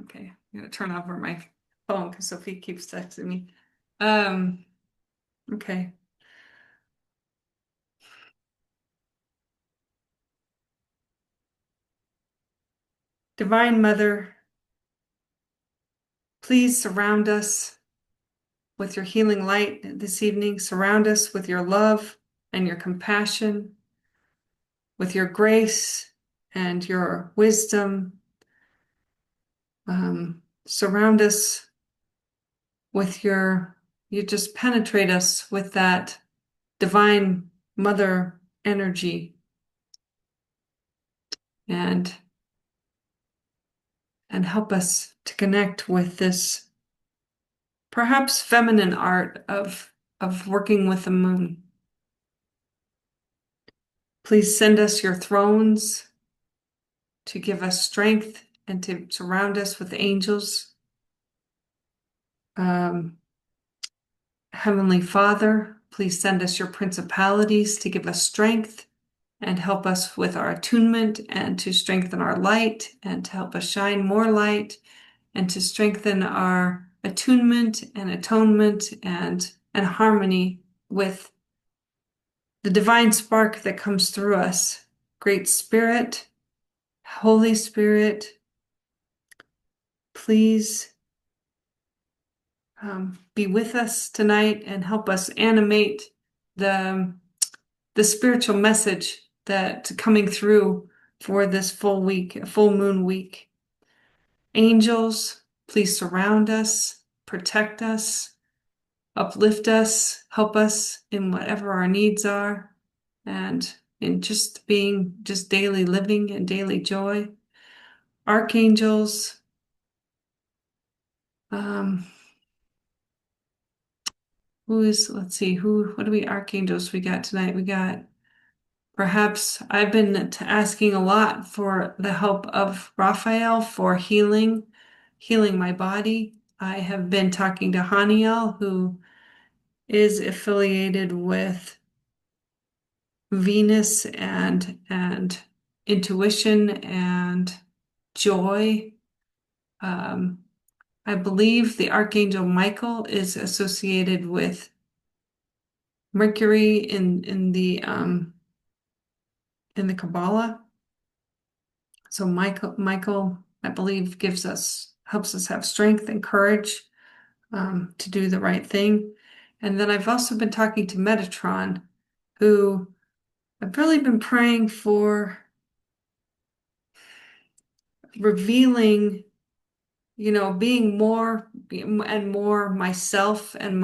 Okay, I'm gonna turn over my phone because Sophie keeps texting me. Okay. Divine Mother, please surround us with your healing light this evening. Surround us with your love and your compassion, with your grace and your wisdom. Surround us with you just penetrate us with that divine mother energy and help us to connect with this perhaps feminine art of working with the moon. Please send us your thrones to give us strength and to surround us with angels. Um, Heavenly Father, please send us your principalities to give us strength and help us with our attunement and to strengthen our light and to help us shine more light and to strengthen our attunement and atonement and harmony with the divine spark that comes through us. Great Spirit, Holy Spirit, please be with us tonight and help us animate the, the spiritual message that's coming through for this full week, full moon week. Angels, please surround us, protect us, uplift us, help us in whatever our needs are, and in just being just daily living and daily joy. Archangels, um, let's see, what do we archangels we got tonight? We got perhaps I've been asking a lot for the help of Raphael for healing my body. I have been talking to Haniel, who is affiliated with Venus and intuition and joy. Um, I believe the Archangel Michael is associated with Mercury in the Kabbalah. So Michael, I believe, helps us have strength and courage to do the right thing. And then I've also been talking to Metatron, who I've really been praying for revealing, being more and more myself and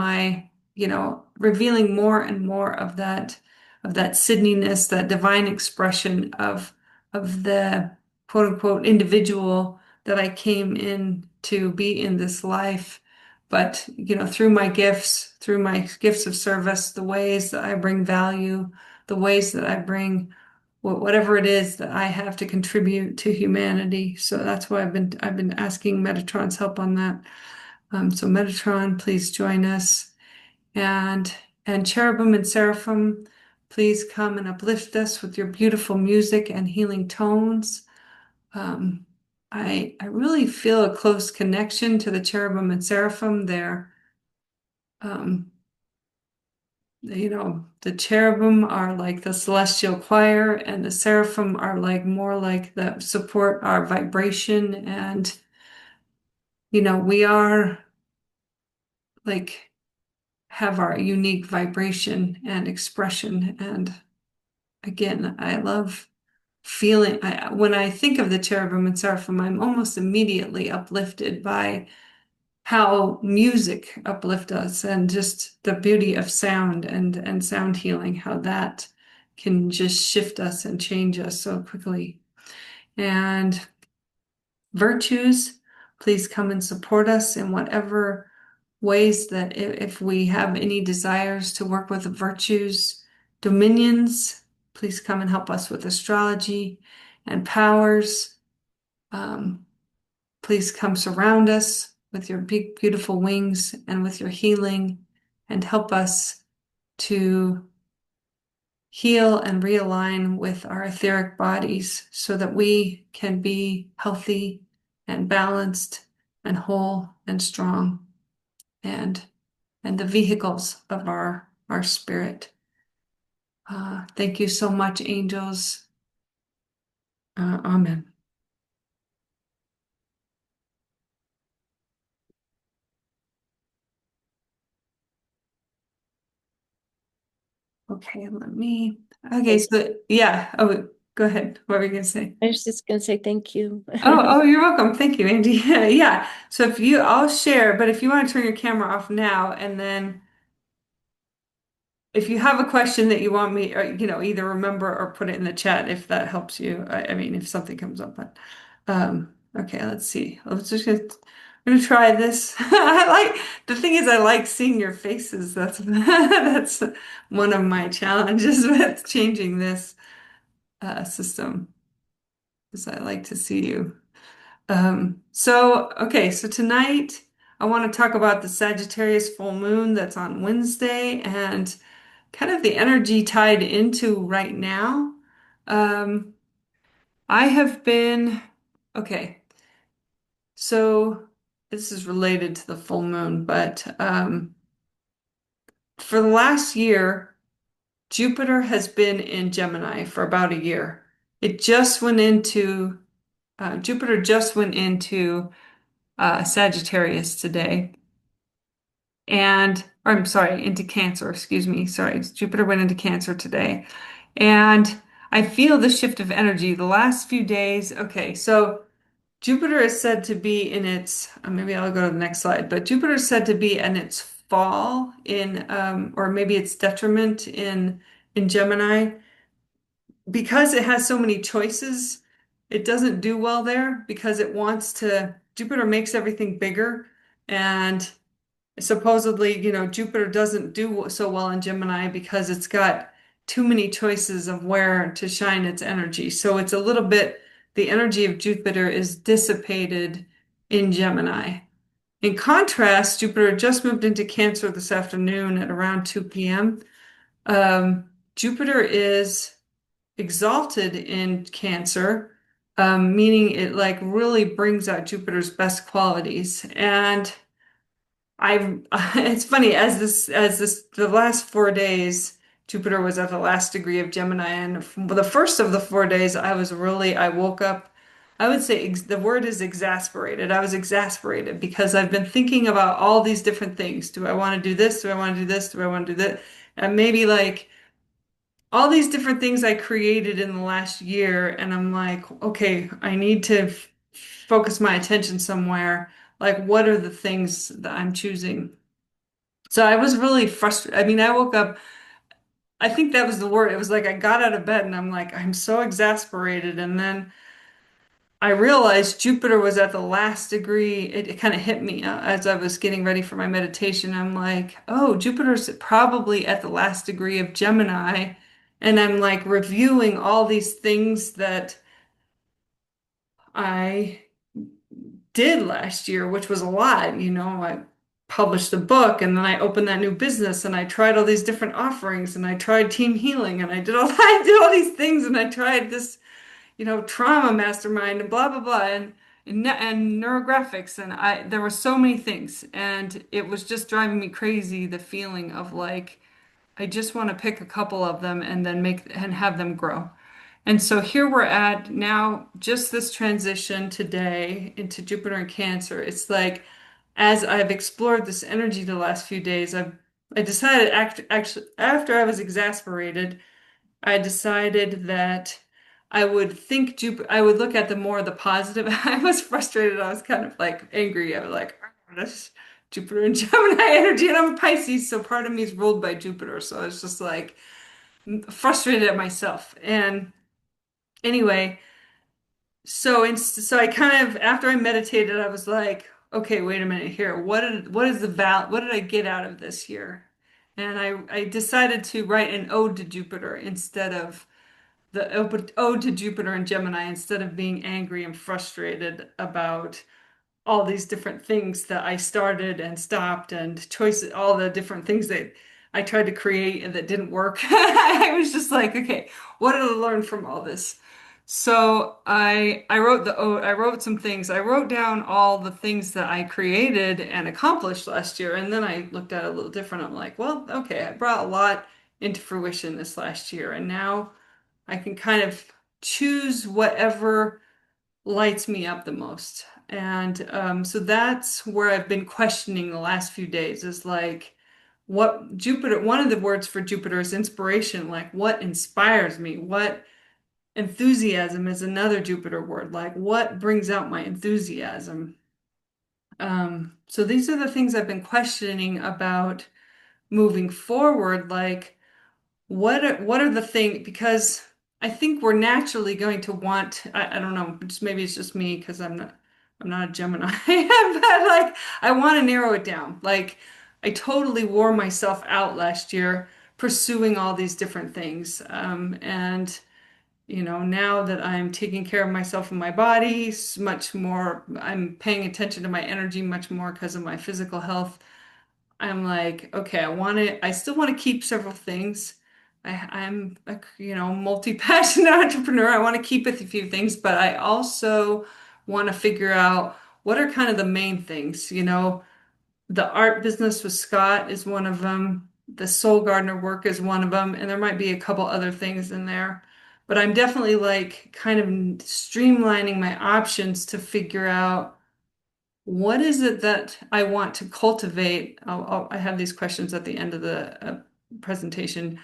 revealing more and more of that Sydneyness, that divine expression of the quote unquote individual that I came in to be in this life. But, through my gifts of service, the ways that I bring value, the ways that I bring whatever it is that I have to contribute to humanity. So that's why I've been asking Metatron's help on that. So Metatron, please join us, and cherubim and seraphim, please come and uplift us with your beautiful music and healing tones. Um, I really feel a close connection to the cherubim and seraphim. Um, the cherubim are like the celestial choir, and the seraphim are like more like the support our vibration. And, we are like have our unique vibration and expression. And again, I love when I think of the cherubim and seraphim, I'm almost immediately uplifted by how music uplift us and just the beauty of sound and sound healing, how that can just shift us and change us so quickly. And virtues, please come and support us in whatever ways that if we have any desires to work with the virtues. Dominions, please come and help us with astrology and powers. Um, Please come surround us with your big, beautiful wings and with your healing and help us to heal and realign with our etheric bodies so that we can be healthy and balanced and whole and strong and the vehicles of our spirit. Thank you so much, angels. Amen. Okay, let me. Okay, Thank so yeah. Oh, go ahead. What were you gonna say? I was just gonna say thank you. Oh, you're welcome. Thank you, Andy. Yeah. So if you, I'll share, but if you want to turn your camera off now, and then if you have a question that you want me, or, either remember or put it in the chat if that helps you. I mean, if something comes up, but okay, let's see. I'm gonna try this. I like the thing is I like seeing your faces. That's that's one of my challenges with changing this system, is I like to see you. Okay, so tonight I want to talk about the Sagittarius full moon that's on Wednesday and kind of the energy tied into right now. Um, I have been, okay, so this is related to the full moon, but for the last year, Jupiter has been in Gemini for about a year. It just went into, Jupiter just went into Sagittarius today. Or I'm sorry, into Cancer, excuse me. Sorry, Jupiter went into Cancer today. And I feel the shift of energy the last few days. Okay, so Jupiter is said to be in its, maybe I'll go to the next slide, but Jupiter is said to be in its fall or maybe its detriment in Gemini. Because it has so many choices, it doesn't do well there because Jupiter makes everything bigger. And supposedly, Jupiter doesn't do so well in Gemini because it's got too many choices of where to shine its energy. So it's a little bit, the energy of Jupiter is dissipated in Gemini. In contrast, Jupiter just moved into Cancer this afternoon at around 2 p.m. Jupiter is exalted in Cancer, meaning it like really brings out Jupiter's best qualities. And it's funny the last 4 days, Jupiter was at the last degree of Gemini, and the first of the 4 days, I woke up. I would say the word is exasperated. I was exasperated because I've been thinking about all these different things. Do I want to do this? Do I want to do this? Do I want to do that? And maybe like all these different things I created in the last year, and I'm like, okay, I need to focus my attention somewhere. Like, what are the things that I'm choosing? So I was really frustrated. I mean, I woke up, I think that was the word. It was like I got out of bed and I'm like, I'm so exasperated. And then I realized Jupiter was at the last degree. It kind of hit me as I was getting ready for my meditation. I'm like, oh, Jupiter's probably at the last degree of Gemini. And I'm like reviewing all these things that I did last year, which was a lot. I published a book and then I opened that new business and I tried all these different offerings and I tried team healing and I did all these things and I tried this, trauma mastermind and blah blah blah and neurographics and there were so many things and it was just driving me crazy, the feeling of like I just want to pick a couple of them and then make and have them grow. And so here we're at now, just this transition today into Jupiter and Cancer. It's like, as I've explored this energy the last few days, I decided actually after I was exasperated, I decided that I would look at the more the positive. I was frustrated. I was kind of like angry. I was like, "Oh, this Jupiter and Gemini energy, and I'm a Pisces, so part of me is ruled by Jupiter. So I was just like frustrated at myself. And anyway, so I kind of after I meditated, I was like, okay, wait a minute here. What did I get out of this here? And I decided to write an ode to Jupiter instead of the ode to Jupiter and Gemini instead of being angry and frustrated about all these different things that I started and stopped and choices, all the different things that I tried to create and that didn't work. I was just like, okay, what did I learn from all this? So I wrote some things. I wrote down all the things that I created and accomplished last year, and then I looked at it a little different. I'm like, well, okay, I brought a lot into fruition this last year, and now I can kind of choose whatever lights me up the most. And so that's where I've been questioning the last few days is like what Jupiter, one of the words for Jupiter is inspiration, like what inspires me, what enthusiasm is another Jupiter word, like what brings out my enthusiasm. So these are the things I've been questioning about moving forward, like what are the things because I think we're naturally going to want I don't know just maybe it's just me because I'm not a Gemini but like I want to narrow it down like I totally wore myself out last year pursuing all these different things and now that I'm taking care of myself and my body much more I'm paying attention to my energy much more because of my physical health. I'm like, okay, I still want to keep several things. I'm a, multi-passionate entrepreneur. I want to keep a few things, but I also want to figure out what are kind of the main things. The art business with Scott is one of them. The soul gardener work is one of them, and there might be a couple other things in there. But I'm definitely like kind of streamlining my options to figure out what is it that I want to cultivate? I have these questions at the end of the presentation.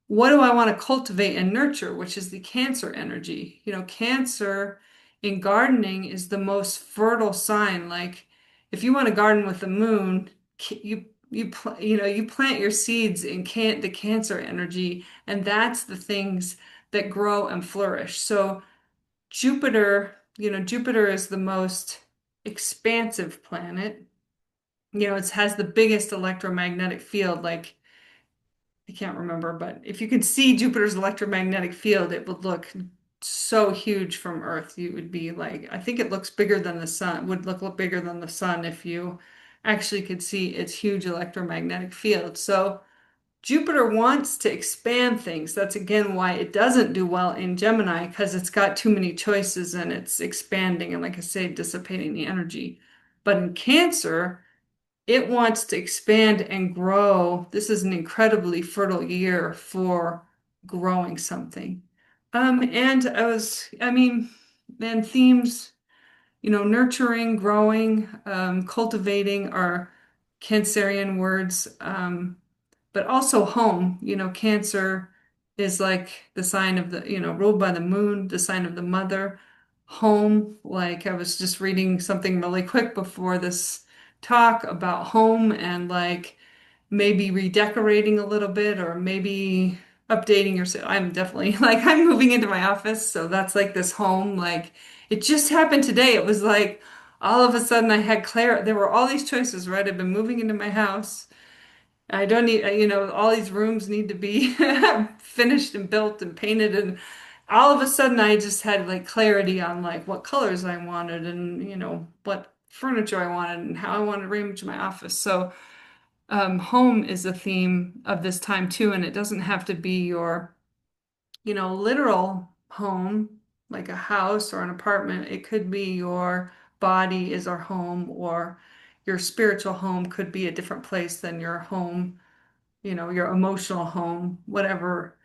What do I want to cultivate and nurture, which is the Cancer energy? Cancer in gardening is the most fertile sign. Like, if you want to garden with the moon, you plant your seeds in the Cancer energy, and that's the things that grow and flourish. So Jupiter is the most expansive planet. It has the biggest electromagnetic field. Like, I can't remember, but if you could see Jupiter's electromagnetic field, it would look so huge from Earth. You would be like, I think it looks bigger than the sun, would look bigger than the sun if you actually could see its huge electromagnetic field. So, Jupiter wants to expand things. That's again why it doesn't do well in Gemini because it's got too many choices and it's expanding and, like I say, dissipating the energy. But in Cancer, it wants to expand and grow. This is an incredibly fertile year for growing something. And I mean, then themes, nurturing, growing, cultivating are Cancerian words. But also home. Cancer is like the sign of ruled by the moon, the sign of the mother. Home, like I was just reading something really quick before this talk about home and like maybe redecorating a little bit or maybe updating your. I'm definitely like I'm moving into my office, so that's like this home. Like it just happened today. It was like all of a sudden I had clarity. There were all these choices, right? I've been moving into my house. I don't need, all these rooms need to be finished and built and painted. And all of a sudden, I just had like clarity on like what colors I wanted and, what furniture I wanted and how I wanted to arrange my office. So, home is a theme of this time too. And it doesn't have to be your, literal home, like a house or an apartment. It could be your body is our home, or your spiritual home could be a different place than your home, your emotional home, whatever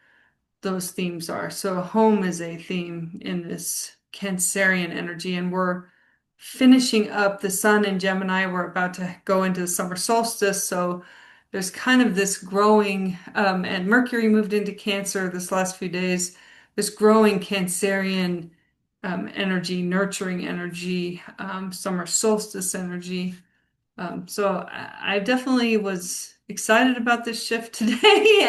those themes are. So home is a theme in this Cancerian energy, and we're finishing up the sun in Gemini. We're about to go into the summer solstice. So there's kind of this growing, and Mercury moved into Cancer this last few days, this growing Cancerian energy, nurturing energy, summer solstice energy. So I definitely was excited about this shift today,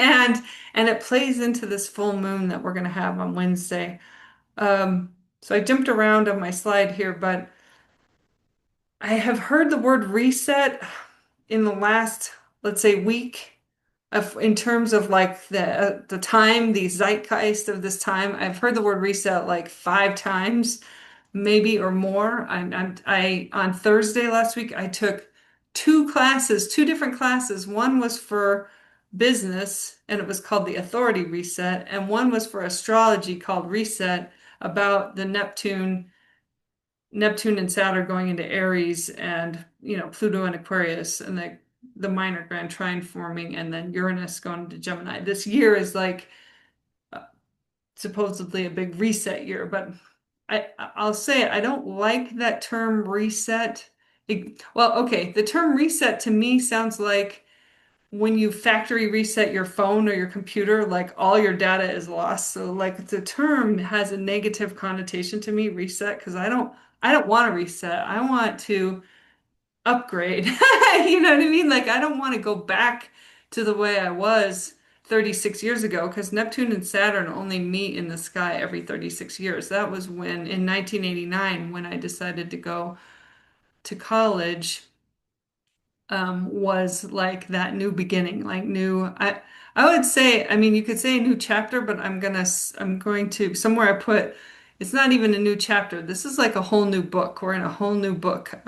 and it plays into this full moon that we're going to have on Wednesday. So I jumped around on my slide here, but I have heard the word reset in the last, let's say, week in terms of like the time, the zeitgeist of this time. I've heard the word reset like 5 times, maybe or more. I on Thursday last week I took 2 classes, 2 different classes. One was for business and it was called the Authority Reset, and one was for astrology called Reset. about the Neptune and Saturn going into Aries and, Pluto and Aquarius and the minor grand trine forming and then Uranus going to Gemini. This year is like uh, supposedly a big reset year, but I'll say I don't like that term reset. Well, okay, the term reset to me sounds like when you factory reset your phone or your computer, like all your data is lost. So like the term has a negative connotation to me, reset, because I don't want to reset. I want to upgrade. You know what I mean? Like I don't want to go back to the way I was 36 years ago because Neptune and Saturn only meet in the sky every 36 years. That was when in 1989 when I decided to go to college was like that new beginning, like new. I would say, I mean, you could say a new chapter, but I'm going to somewhere I put. It's not even a new chapter. This is like a whole new book. We're in a whole new book,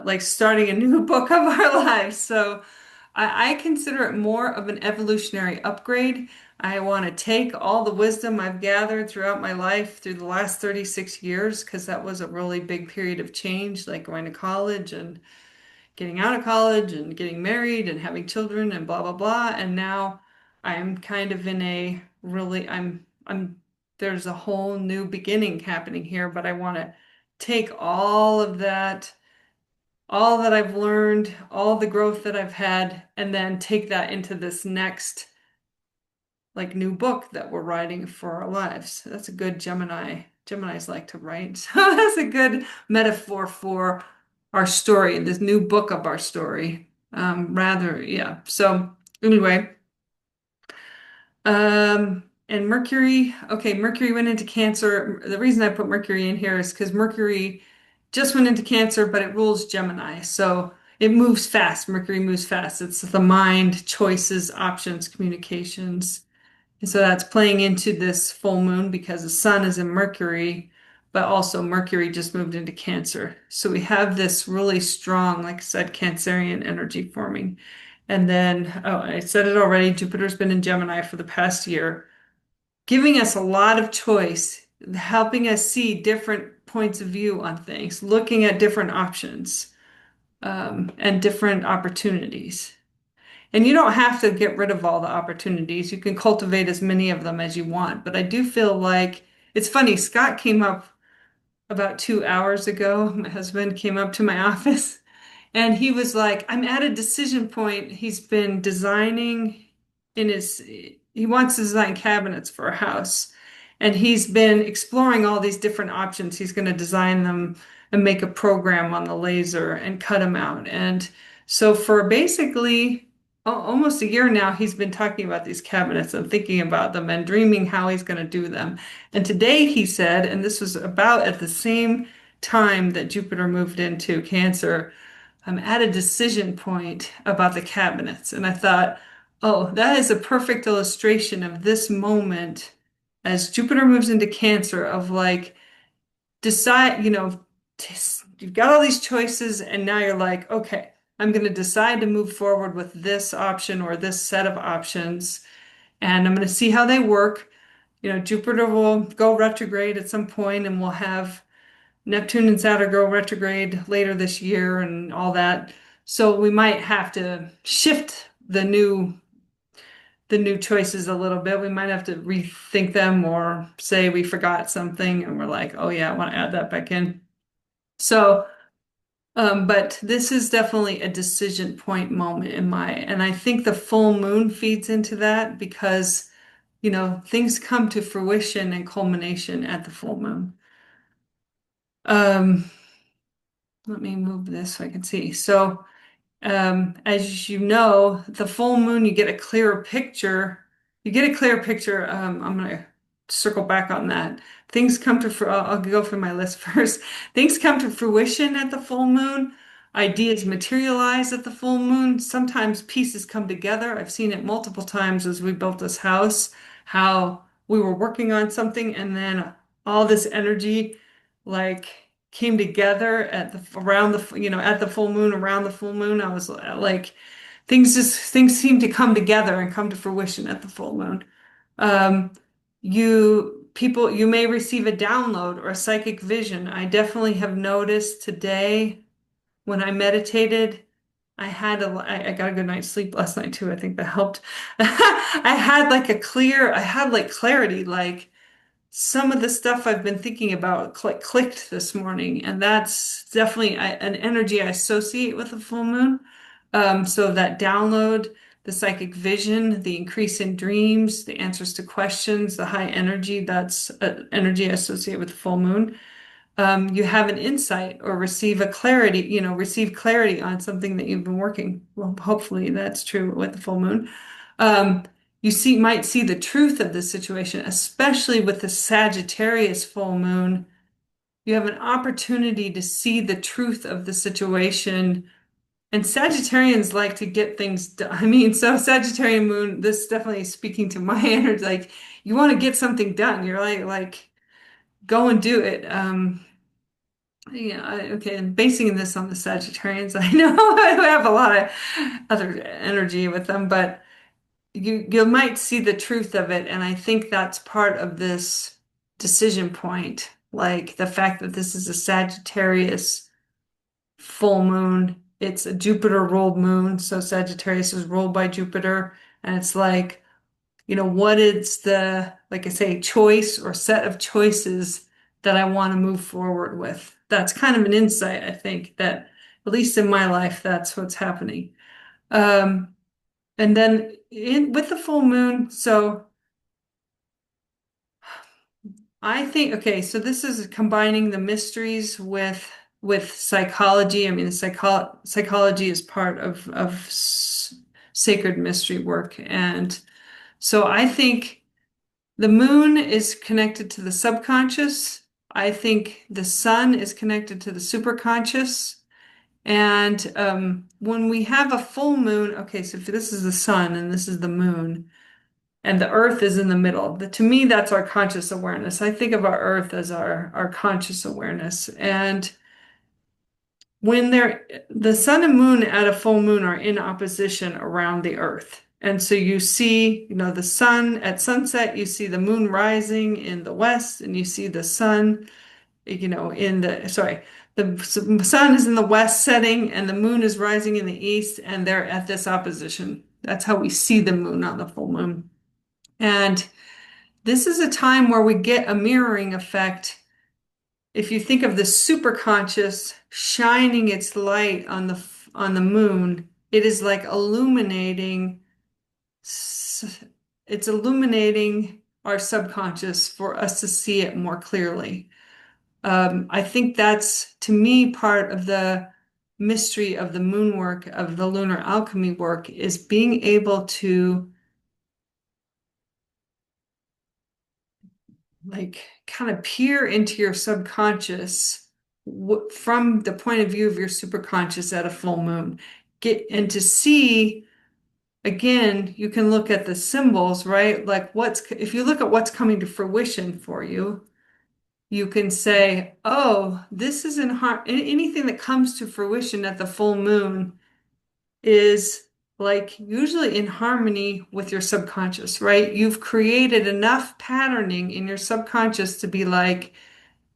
like starting a new book of our lives. So I consider it more of an evolutionary upgrade. I want to take all the wisdom I've gathered throughout my life through the last 36 years, because that was a really big period of change, like going to college and getting out of college and getting married and having children and blah blah blah. And now I'm kind of in a really I'm there's a whole new beginning happening here, but I want to take all that I've learned, all the growth that I've had, and then take that into this next like new book that we're writing for our lives. That's a good Gemini. Geminis like to write. So that's a good metaphor for our story, this new book of our story. Rather, yeah. So anyway, and Mercury, okay, Mercury went into Cancer. The reason I put Mercury in here is because Mercury just went into Cancer, but it rules Gemini. So it moves fast. Mercury moves fast. It's the mind, choices, options, communications. And so that's playing into this full moon because the sun is in Mercury, but also Mercury just moved into Cancer. So we have this really strong, like I said, Cancerian energy forming. And then, oh, I said it already, Jupiter's been in Gemini for the past year, giving us a lot of choice, helping us see different points of view on things, looking at different options, and different opportunities. And you don't have to get rid of all the opportunities. You can cultivate as many of them as you want. But I do feel like it's funny. Scott came up about 2 hours ago. My husband came up to my office and he was like, I'm at a decision point. He's been designing he wants to design cabinets for a house. And he's been exploring all these different options. He's going to design them and make a program on the laser and cut them out. And so for basically almost a year now, he's been talking about these cabinets and thinking about them and dreaming how he's going to do them. And today he said, and this was about at the same time that Jupiter moved into Cancer, I'm at a decision point about the cabinets. And I thought, oh, that is a perfect illustration of this moment as Jupiter moves into Cancer of like, decide, you've got all these choices, and now you're like, okay, I'm going to decide to move forward with this option or this set of options, and I'm going to see how they work. Jupiter will go retrograde at some point, and we'll have Neptune and Saturn go retrograde later this year and all that. So we might have to shift the new choices a little bit. We might have to rethink them or say we forgot something and we're like, oh yeah, I want to add that back in. So, but this is definitely a decision point moment and I think the full moon feeds into that because, things come to fruition and culmination at the full moon. Um, Let me move this so I can see. So, as you know, the full moon, you get a clearer picture. You get a clearer picture. I'm going to circle back on that. Things come to, I'll go through my list first. Things come to fruition at the full moon. Ideas materialize at the full moon. Sometimes pieces come together. I've seen it multiple times as we built this house, how we were working on something and then all this energy like came together at the full moon, around the full moon. I was like, things seem to come together and come to fruition at the full moon. Um, you people, you may receive a download or a psychic vision. I definitely have noticed today when I meditated, I got a good night's sleep last night too. I think that helped. I had like clarity, like some of the stuff I've been thinking about clicked this morning, and that's definitely an energy I associate with the full moon. So that download, the psychic vision, the increase in dreams, the answers to questions, the high energy, that's energy I associate with the full moon. You have an insight or receive clarity on something that you've been working. Well, hopefully that's true with the full moon. Um, might see the truth of the situation, especially with the Sagittarius full moon. You have an opportunity to see the truth of the situation. And Sagittarians like to get things done. I mean, so Sagittarian moon, this is definitely speaking to my energy. Like you want to get something done. You're like go and do it. Okay, and basing this on the Sagittarians, I know I have a lot of other energy with them, but you might see the truth of it, and I think that's part of this decision point, like the fact that this is a Sagittarius full moon. It's a Jupiter ruled moon, so Sagittarius is ruled by Jupiter, and it's like, what is the, like I say, choice or set of choices that I want to move forward with? That's kind of an insight, I think, that at least in my life, that's what's happening. Um, and then with the full moon, so I think, okay, so this is combining the mysteries with psychology. I mean, psychology is part of sacred mystery work, and so I think the moon is connected to the subconscious. I think the sun is connected to the superconscious. And when we have a full moon, okay, so if this is the sun and this is the moon, and the earth is in the middle, to me, that's our conscious awareness. I think of our earth as our conscious awareness. And when the sun and moon at a full moon are in opposition around the earth. And so you see, the sun at sunset, you see the moon rising in the west, and you see the sun, the sun is in the west setting and the moon is rising in the east, and they're at this opposition. That's how we see the moon on the full moon. And this is a time where we get a mirroring effect. If you think of the superconscious shining its light on the moon, it is like it's illuminating our subconscious for us to see it more clearly. I think that's, to me, part of the mystery of the moon work, of the lunar alchemy work, is being able to like kind of peer into your subconscious from the point of view of your superconscious at a full moon. Get and to see again, you can look at the symbols, right? Like if you look at what's coming to fruition for you, you can say, oh, this is in anything that comes to fruition at the full moon is like usually in harmony with your subconscious, right? You've created enough patterning in your subconscious to be like,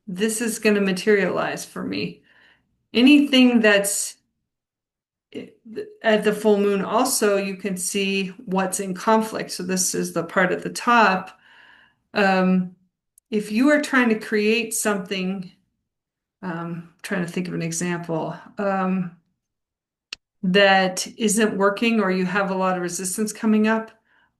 this is going to materialize for me. Anything that's at the full moon, also, you can see what's in conflict. So, this is the part at the top. Um, if you are trying to create something, trying to think of an example. That isn't working or you have a lot of resistance coming up,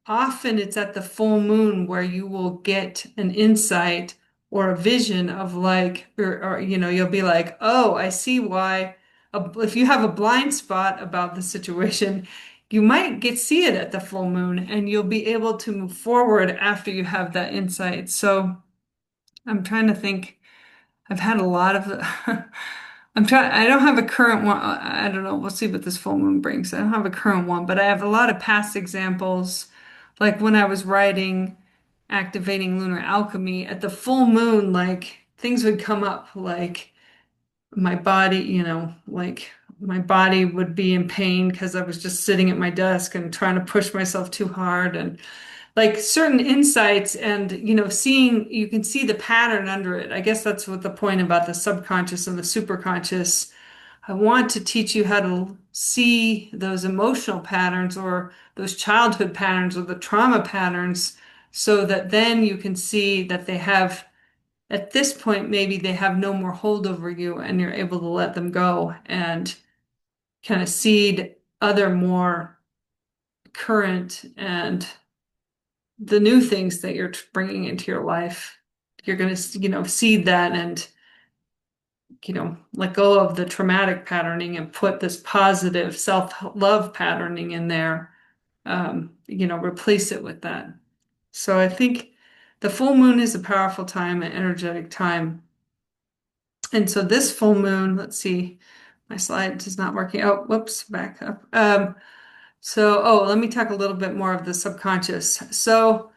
often it's at the full moon where you will get an insight or a vision of like, or you'll be like, oh, I see why. If you have a blind spot about the situation, you might see it at the full moon and you'll be able to move forward after you have that insight. So I'm trying to think. I've had a lot of I don't have a current one. I don't know. We'll see what this full moon brings. I don't have a current one, but I have a lot of past examples. Like when I was writing Activating Lunar Alchemy at the full moon, like things would come up like my body, like my body would be in pain because I was just sitting at my desk and trying to push myself too hard. And like certain insights and, seeing, you can see the pattern under it. I guess that's what the point about the subconscious and the superconscious. I want to teach you how to see those emotional patterns or those childhood patterns or the trauma patterns so that then you can see that they have, at this point, maybe they have no more hold over you and you're able to let them go and kind of seed other more current and the new things that you're bringing into your life. You're going to, seed that and, let go of the traumatic patterning and put this positive self-love patterning in there. Replace it with that. So I think the full moon is a powerful time, an energetic time. And so this full moon, let's see, my slide is not working. Oh, whoops, back up. Let me talk a little bit more of the subconscious. So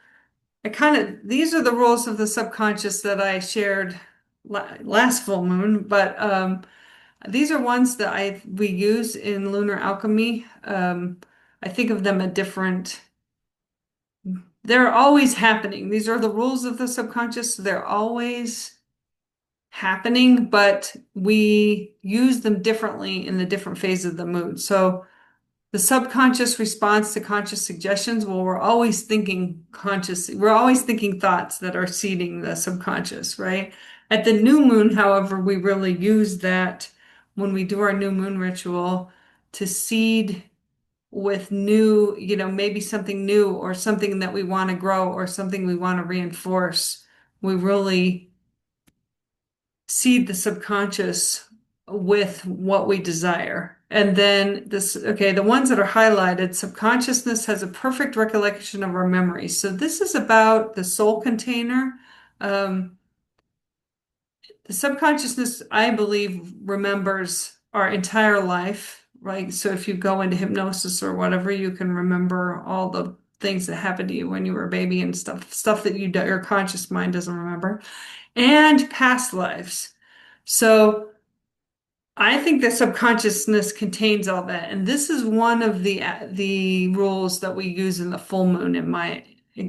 these are the rules of the subconscious that I shared last full moon, but these are ones that we use in lunar alchemy. I think of them at different, they're always happening. These are the rules of the subconscious. They're always happening, but we use them differently in the different phases of the moon. So the subconscious response to conscious suggestions, well, we're always thinking consciously. We're always thinking thoughts that are seeding the subconscious, right? At the new moon, however, we really use that when we do our new moon ritual to seed with new, maybe something new or something that we want to grow or something we want to reinforce. We really seed the subconscious with what we desire. And then the ones that are highlighted, subconsciousness has a perfect recollection of our memories. So this is about the soul container. Um, the subconsciousness, I believe, remembers our entire life, right? So if you go into hypnosis or whatever, you can remember all the things that happened to you when you were a baby and stuff that your conscious mind doesn't remember, and past lives. So I think the subconsciousness contains all that, and this is one of the rules that we use in the full moon, in my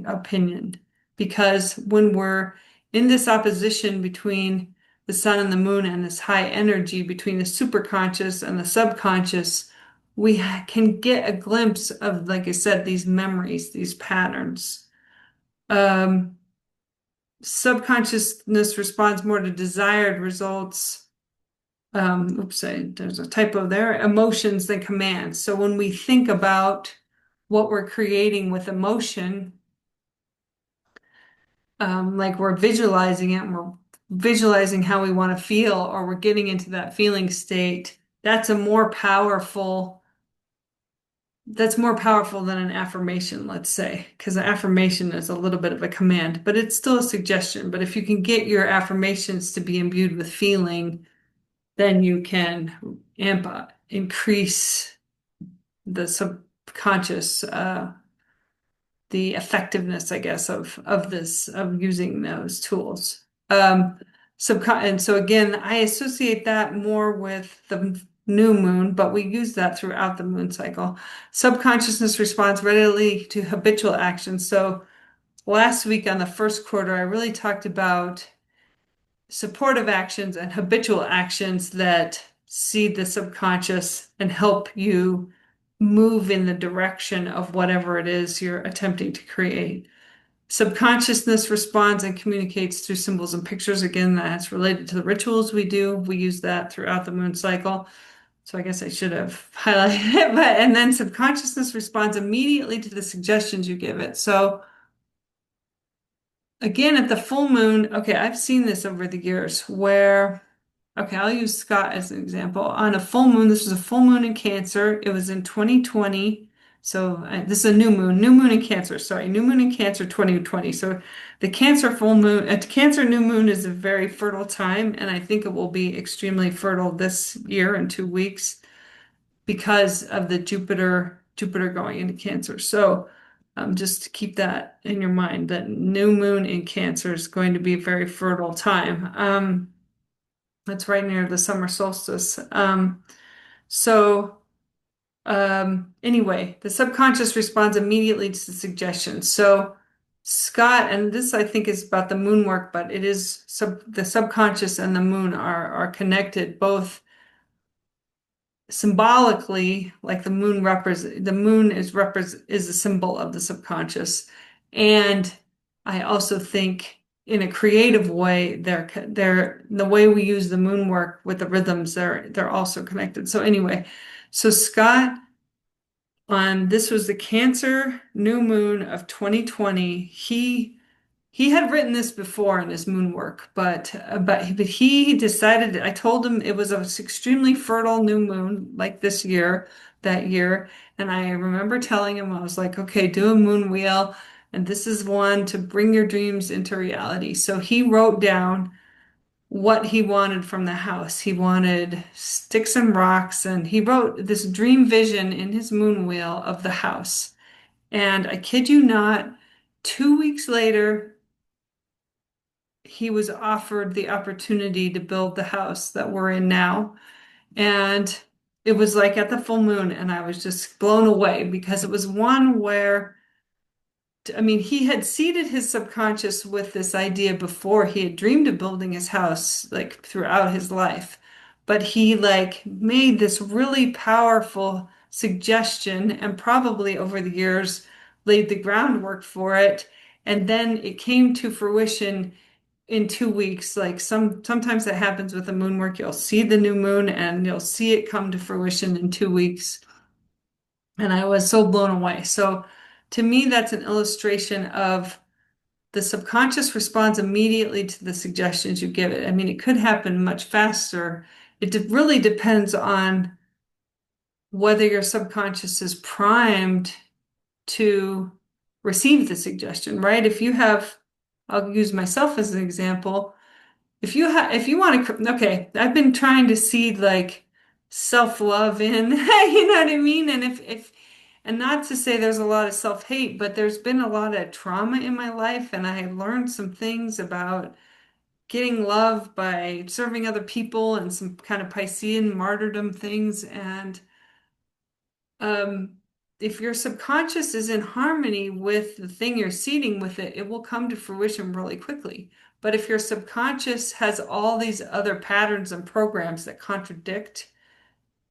opinion, because when we're in this opposition between the sun and the moon and this high energy between the superconscious and the subconscious, we can get a glimpse of, like I said, these memories, these patterns. Um, Subconsciousness responds more to desired results. There's a typo there. Emotions than commands. So when we think about what we're creating with emotion, like we're visualizing it and we're visualizing how we want to feel, or we're getting into that feeling state, that's more powerful than an affirmation, let's say, because an affirmation is a little bit of a command, but it's still a suggestion. But if you can get your affirmations to be imbued with feeling, then you can increase the subconscious, the effectiveness, I guess, of using those tools. And so again, I associate that more with the new moon, but we use that throughout the moon cycle. Subconsciousness responds readily to habitual actions. So last week on the first quarter, I really talked about supportive actions and habitual actions that seed the subconscious and help you move in the direction of whatever it is you're attempting to create. Subconsciousness responds and communicates through symbols and pictures. Again, that's related to the rituals we do. We use that throughout the moon cycle. So I guess I should have highlighted it, and then subconsciousness responds immediately to the suggestions you give it. So again, at the full moon, okay, I've seen this over the years where, okay, I'll use Scott as an example. On a full moon, this was a full moon in Cancer. It was in 2020. So this is a new moon in Cancer. Sorry, new moon in Cancer 2020. So the Cancer full moon, Cancer new moon is a very fertile time, and I think it will be extremely fertile this year in 2 weeks because of the Jupiter going into Cancer. So just to keep that in your mind, that new moon in Cancer is going to be a very fertile time. That's right near the summer solstice. So anyway, the subconscious responds immediately to the suggestions. So Scott, and this I think is about the moon work, but it is the subconscious and the moon are connected both symbolically, like the moon is a symbol of the subconscious. And I also think in a creative way, they're the way we use the moon work with the rhythms, they're also connected. So anyway, so Scott on this was the Cancer new moon of 2020. He had written this before in his moon work, but he decided. I told him it was an extremely fertile new moon, like this year, that year, and I remember telling him I was like, okay, do a moon wheel, and this is one to bring your dreams into reality. So he wrote down what he wanted from the house. He wanted sticks and rocks, and he wrote this dream vision in his moon wheel of the house. And I kid you not, 2 weeks later, he was offered the opportunity to build the house that we're in now. And it was like at the full moon, and I was just blown away because it was one where, I mean, he had seeded his subconscious with this idea before. He had dreamed of building his house like throughout his life, but he like made this really powerful suggestion and probably over the years laid the groundwork for it. And then it came to fruition in 2 weeks. Like sometimes that happens with the moon work. You'll see the new moon and you'll see it come to fruition in 2 weeks. And I was so blown away. So to me, that's an illustration of the subconscious responds immediately to the suggestions you give it. I mean, it could happen much faster. Really depends on whether your subconscious is primed to receive the suggestion, right? If you have, I'll use myself as an example. If you want to, okay, I've been trying to seed like self-love in, you know what I mean? And and not to say there's a lot of self-hate, but there's been a lot of trauma in my life, and I learned some things about getting love by serving other people and some kind of Piscean martyrdom things. And um, if your subconscious is in harmony with the thing you're seeding with it, it will come to fruition really quickly. But if your subconscious has all these other patterns and programs that contradict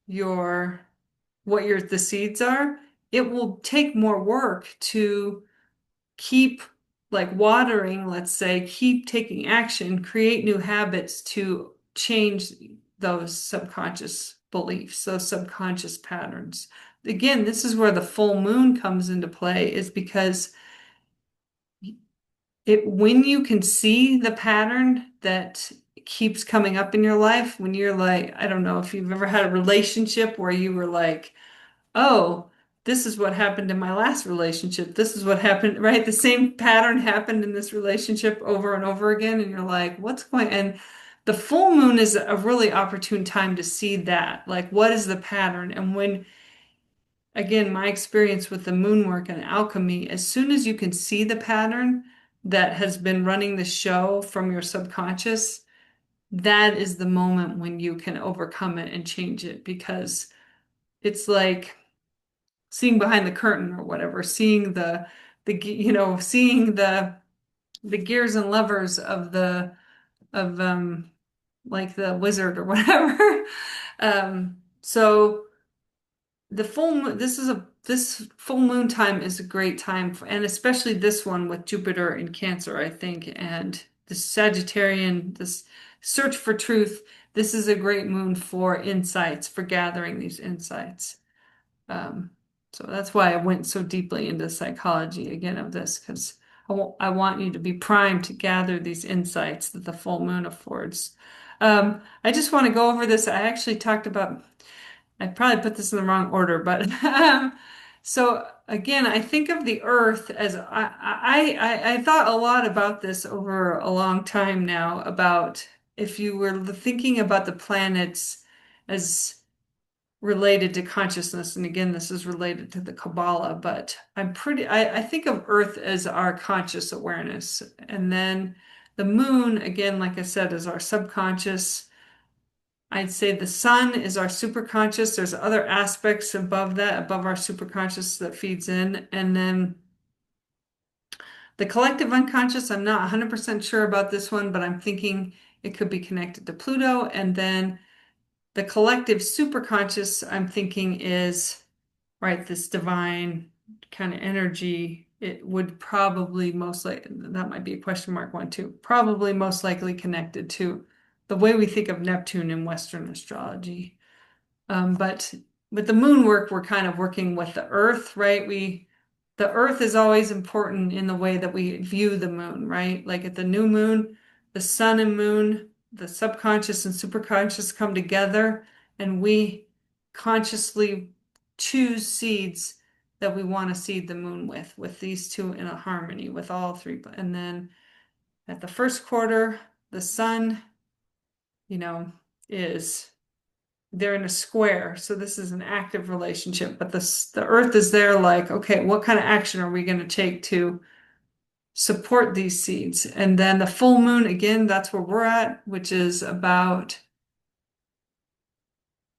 your the seeds are, it will take more work to keep like watering, let's say, keep taking action, create new habits to change those subconscious beliefs, those subconscious patterns. Again, this is where the full moon comes into play, is because when you can see the pattern that keeps coming up in your life, when you're like, I don't know if you've ever had a relationship where you were like, oh, this is what happened in my last relationship. This is what happened, right? The same pattern happened in this relationship over and over again. And you're like, what's going on? And the full moon is a really opportune time to see that. Like, what is the pattern? And when, again, my experience with the moon work and alchemy, as soon as you can see the pattern that has been running the show from your subconscious, that is the moment when you can overcome it and change it, because it's like seeing behind the curtain or whatever, seeing seeing the gears and levers of the of like the wizard or whatever. So the full moon, this full moon time is a great time for, and especially this one with Jupiter in Cancer, I think, and this Sagittarian, this search for truth. This is a great moon for insights, for gathering these insights. Um, so that's why I went so deeply into psychology again of this, because I want you to be primed to gather these insights that the full moon affords. I just want to go over this. I actually talked about, I probably put this in the wrong order, but so again, I think of the Earth as I thought a lot about this over a long time now, about if you were thinking about the planets as related to consciousness. And again, this is related to the Kabbalah, but I think of Earth as our conscious awareness. And then the moon, again, like I said, is our subconscious. I'd say the sun is our superconscious. There's other aspects above that, above our superconscious that feeds in. And then The collective unconscious, I'm not 100% sure about this one, but I'm thinking it could be connected to Pluto. And then the collective superconscious, I'm thinking is, right, this divine kind of energy. It would probably most likely, that might be a question mark one too, probably most likely connected to the way we think of Neptune in Western astrology. But with the moon work, we're kind of working with the earth, right? The earth is always important in the way that we view the moon, right? Like at the new moon, the sun and moon, the subconscious and superconscious come together, and we consciously choose seeds that we want to seed the moon with these two in a harmony with all three. And then at the first quarter, the sun, you know, is they're in a square. So this is an active relationship, but the earth is there like, okay, what kind of action are we going to take to support these seeds? And then the full moon, again, that's where we're at, which is about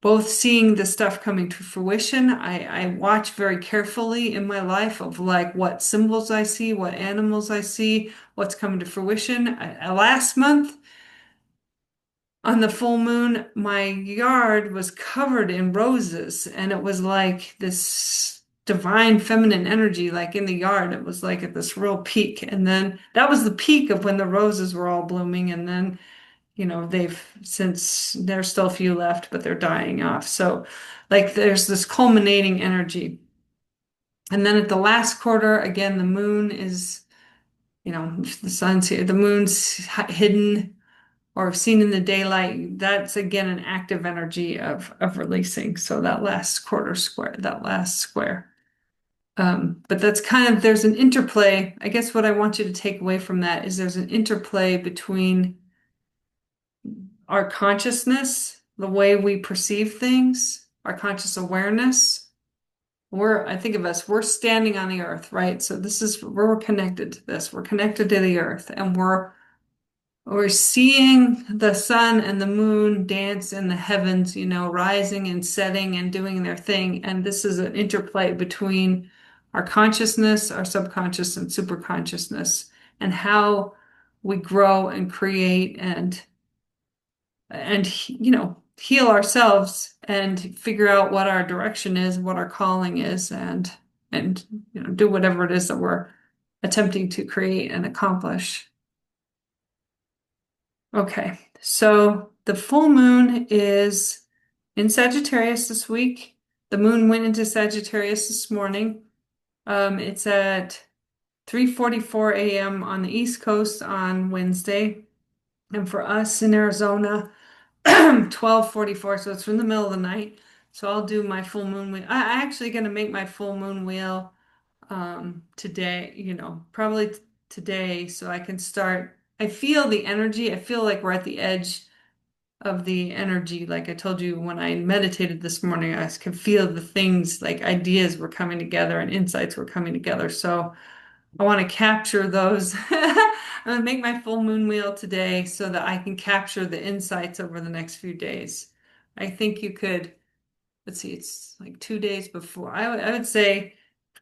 both seeing the stuff coming to fruition. I watch very carefully in my life of like what symbols I see, what animals I see, what's coming to fruition. Last month, on the full moon, my yard was covered in roses, and it was like this divine feminine energy, like in the yard. It was like at this real peak. And then that was the peak of when the roses were all blooming. And then, they've since there's still a few left, but they're dying off. So, like, there's this culminating energy. And then at the last quarter, again, the moon is, the sun's here, the moon's hidden or seen in the daylight, that's again an active energy of releasing. So that last quarter square, that last square. But that's kind of there's an interplay. I guess what I want you to take away from that is there's an interplay between our consciousness, the way we perceive things, our conscious awareness. I think of us, we're standing on the earth, right? So this is, we're connected to this. We're connected to the earth, and we're seeing the sun and the moon dance in the heavens, rising and setting and doing their thing. And this is an interplay between our consciousness, our subconscious, and superconsciousness, and how we grow and create and heal ourselves and figure out what our direction is, what our calling is, and do whatever it is that we're attempting to create and accomplish. Okay, so the full moon is in Sagittarius this week. The moon went into Sagittarius this morning. It's at 3:44 a.m. on the East Coast on Wednesday. And for us in Arizona, 12:44, so it's in the middle of the night. So I'll do my full moon wheel. I actually gonna make my full moon wheel today, probably today so I can start. I feel the energy. I feel like we're at the edge of the energy. Like I told you when I meditated this morning, I could feel the things like ideas were coming together and insights were coming together. So I want to capture those. I'm gonna make my full moon wheel today so that I can capture the insights over the next few days. I think you could, let's see, it's like 2 days before. I would say,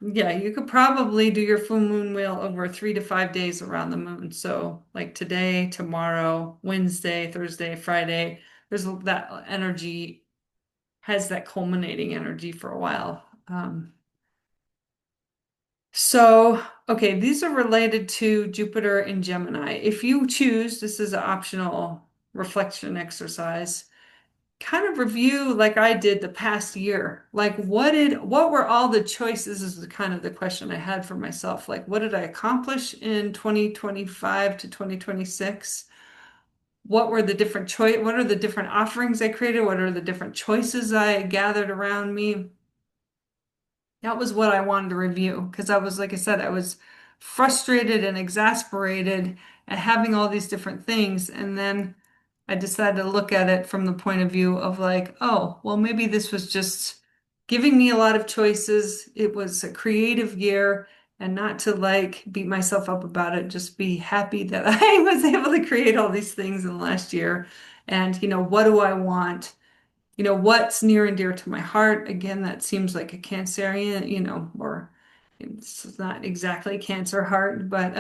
yeah, you could probably do your full moon wheel over 3 to 5 days around the moon. So like today, tomorrow, Wednesday, Thursday, Friday, there's that energy, has that culminating energy for a while. Okay, these are related to Jupiter and Gemini. If you choose, this is an optional reflection exercise. Kind of review like I did the past year. Like what were all the choices is kind of the question I had for myself. Like what did I accomplish in 2025 to 2026? What are the different offerings I created? What are the different choices I gathered around me? That was what I wanted to review because I was, like I said, I was frustrated and exasperated at having all these different things. And then I decided to look at it from the point of view of like, oh, well, maybe this was just giving me a lot of choices. It was a creative year and not to like beat myself up about it, just be happy that I was able to create all these things in the last year. And, what do I want? What's near and dear to my heart. Again, that seems like a Cancerian, or it's not exactly Cancer heart, but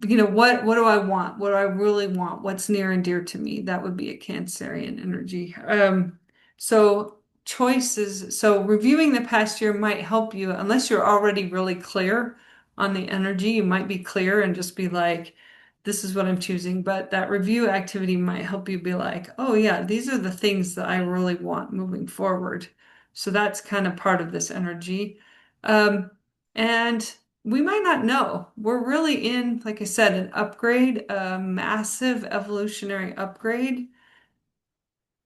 what do I want? What do I really want? What's near and dear to me? That would be a Cancerian energy. So choices. So reviewing the past year might help you, unless you're already really clear on the energy. You might be clear and just be like, this is what I'm choosing. But that review activity might help you be like, oh yeah, these are the things that I really want moving forward. So that's kind of part of this energy. And we might not know. We're really in, like I said, an upgrade, a massive evolutionary upgrade.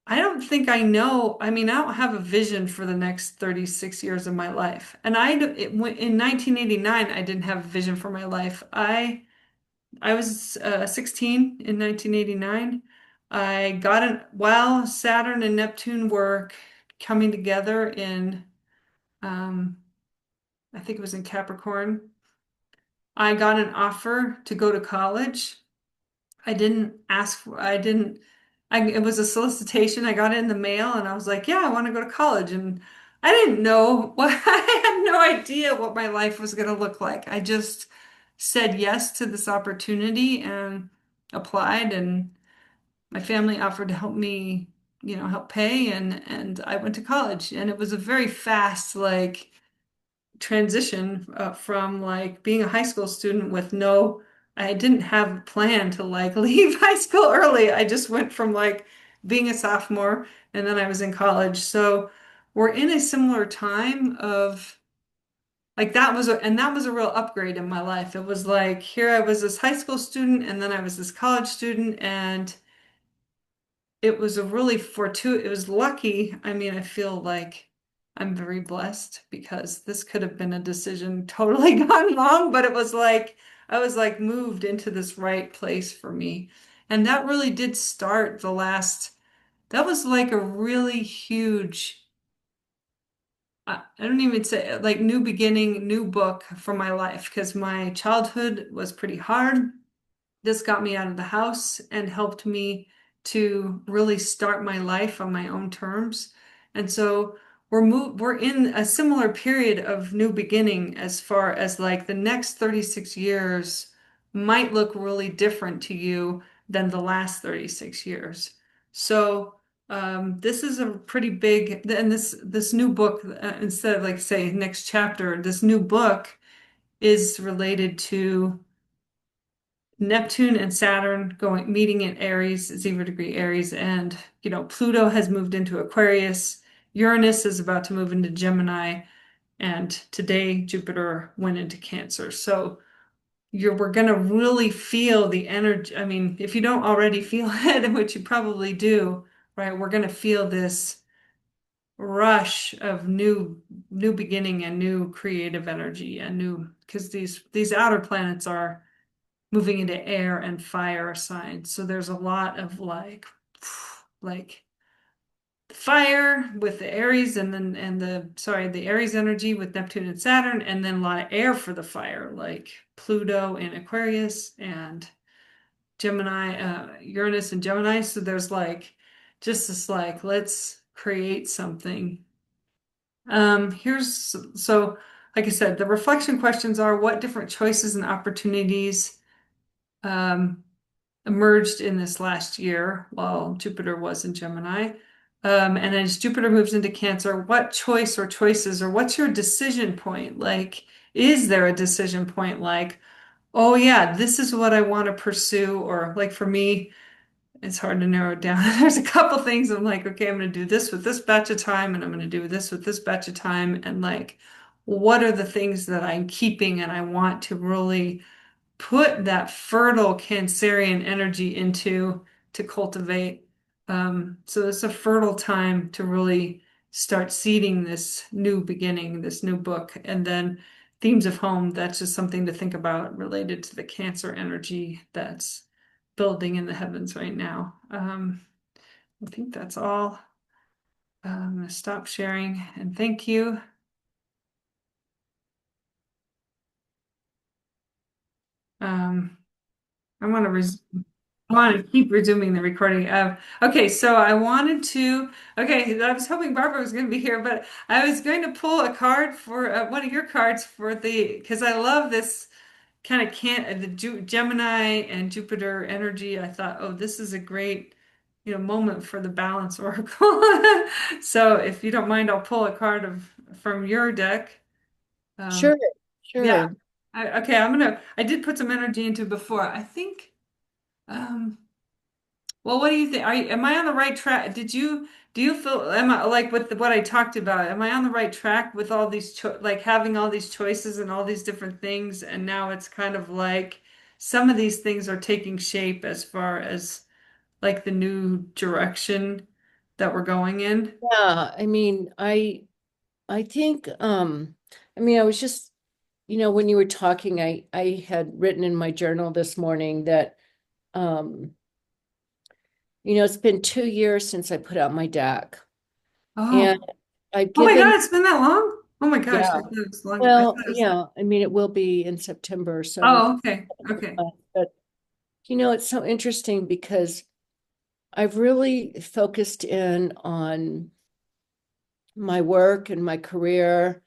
I don't think I know. I mean, I don't have a vision for the next 36 years of my life. And in 1989, I didn't have a vision for my life. I was 16 in 1989. I got while Saturn and Neptune were coming together um, I think it was in Capricorn. I got an offer to go to college. I didn't, it was a solicitation. I got it in the mail and I was like, yeah, I want to go to college. And I didn't know what, I had no idea what my life was going to look like. I just said yes to this opportunity and applied, and my family offered to help me, help pay. And I went to college, and it was a very fast, like, transition from like being a high school student with no, I didn't have a plan to like leave high school early. I just went from like being a sophomore and then I was in college. So we're in a similar time of like that was a real upgrade in my life. It was like here I was this high school student and then I was this college student, and it was a really it was lucky. I mean, I feel like I'm very blessed because this could have been a decision totally gone wrong, but it was like I was like moved into this right place for me. And that really did start that was like a really huge, I don't even say like new beginning, new book for my life because my childhood was pretty hard. This got me out of the house and helped me to really start my life on my own terms. And so we're in a similar period of new beginning as far as like the next 36 years might look really different to you than the last 36 years. So this is a pretty big, and this new book, instead of like say next chapter, this new book is related to Neptune and Saturn going meeting in Aries, 0 degree Aries, and Pluto has moved into Aquarius. Uranus is about to move into Gemini, and today Jupiter went into Cancer. So we're gonna really feel the energy. I mean, if you don't already feel it, which you probably do, right? We're gonna feel this rush of new beginning and new creative energy and new because these outer planets are moving into air and fire signs. So there's a lot of like fire with the Aries and then and the Aries energy with Neptune and Saturn, and then a lot of air for the fire, like Pluto in Aquarius and Gemini, Uranus and Gemini. So there's like just this like let's create something. Here's so like I said, the reflection questions are what different choices and opportunities um, emerged in this last year while Jupiter was in Gemini. And as Jupiter moves into Cancer, what choice or choices or what's your decision point? Like, is there a decision point like, oh yeah, this is what I want to pursue? Or like for me, it's hard to narrow it down. There's a couple things I'm like, okay, I'm going to do this with this batch of time, and I'm going to do this with this batch of time. And like, what are the things that I'm keeping and I want to really put that fertile Cancerian energy into to cultivate. So it's a fertile time to really start seeding this new beginning, this new book. And then themes of home, that's just something to think about related to the Cancer energy that's building in the heavens right now. I think that's all. I'm going to stop sharing and thank you. Um, I want to resume. I want to keep resuming the recording. Okay, so I wanted to. Okay, I was hoping Barbara was going to be here, but I was going to pull a card for one of your cards for the because I love this kind of can't the Gemini and Jupiter energy. I thought, oh, this is a great, moment for the balance oracle. So if you don't mind, I'll pull a card of from your deck. Sure, Um, yeah. sure. Okay, I did put some energy into it before. I think. Um, well, what do you think? Am I on the right track? Do you feel, am I like with what I talked about? Am I on the right track with all these like having all these choices and all these different things? And now it's kind of like some of these things are taking shape as far as like the new direction that we're going in. Yeah, I think I was just when you were talking, I had written in my journal this morning that um it's been 2 years since I put out my deck. And Oh, I've oh my given, God, it's been that long? Oh my gosh, I yeah. thought it was long. I thought Well, it was. yeah, it will be in September, so Oh, okay, okay. but it's so interesting because I've really focused in on my work and my career.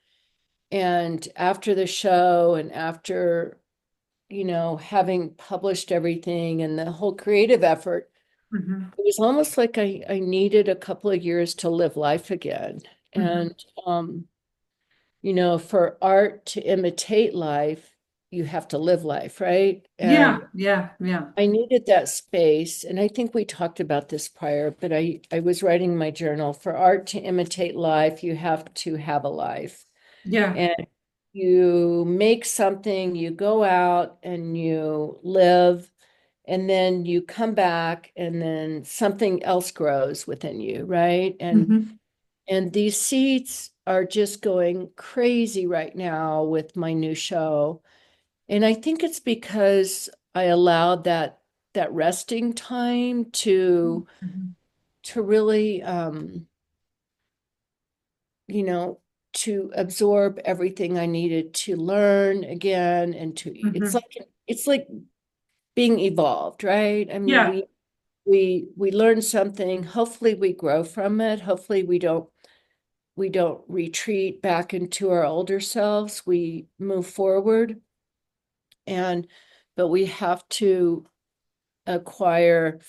And after the show and after, having published everything and the whole creative effort, Hmm. it was almost like I needed a couple of years to live life again. Hmm. And, for art to imitate life, you have to live life, right? And Yeah, yeah, yeah, I needed that space. And I think we talked about this prior, but I was writing my journal. For art to imitate life, you have to have a life. yeah. And you make something, you go out and you live, and then you come back and then something else grows within you, right? Hmm. And these seeds are just going crazy right now with my new show. And I think it's because I allowed that resting time to really you know, to absorb everything I needed to learn again and to Hmm. it's like being evolved, right? I mean, Yeah. we learn something, hopefully we grow from it. Hopefully we don't retreat back into our older selves. We move forward and but we have to acquire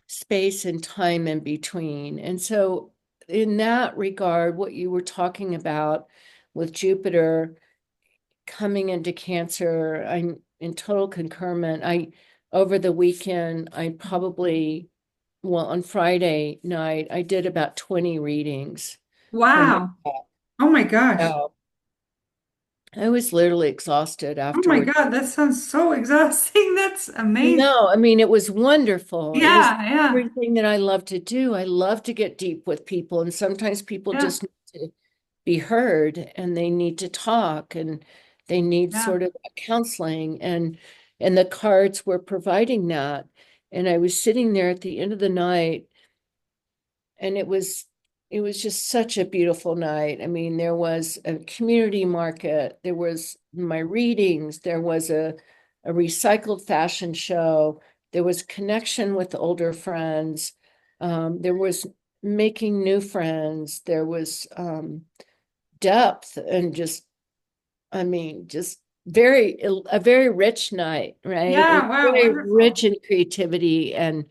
space and time in between. And so, in that regard, what you were talking about with Jupiter coming into Cancer, I'm in total concurrent. Over the weekend, on Friday night, I did about 20 readings for my Wow. Oh my gosh. child. I was literally exhausted Oh my afterward. God, that sounds so exhausting. That's amazing. No, I mean, it was wonderful. It was Yeah, yeah, everything that I love to do. I love to get deep with people, and sometimes people yeah, just need to be heard and they need to talk and they need yeah. sort of a counseling and the cards were providing that. And I was sitting there at the end of the night and it was just such a beautiful night. I mean, there was a community market, there was my readings, there was a recycled fashion show, there was connection with older friends, there was making new friends, there was depth and just I mean just a very rich night, right? It was Yeah, wow, very wonderful. rich in creativity and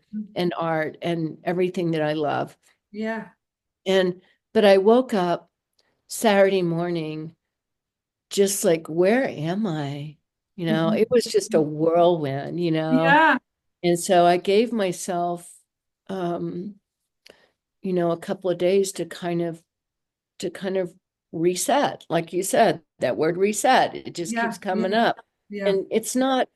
art and everything that I love. Yeah. And but I woke up Saturday morning just like, where am I? Mhm. It was just a whirlwind. Yeah. And so I gave myself um, a couple of days to kind of reset. Like you said, that word reset, it just Yeah. keeps coming Yeah. up. Yeah. And it's not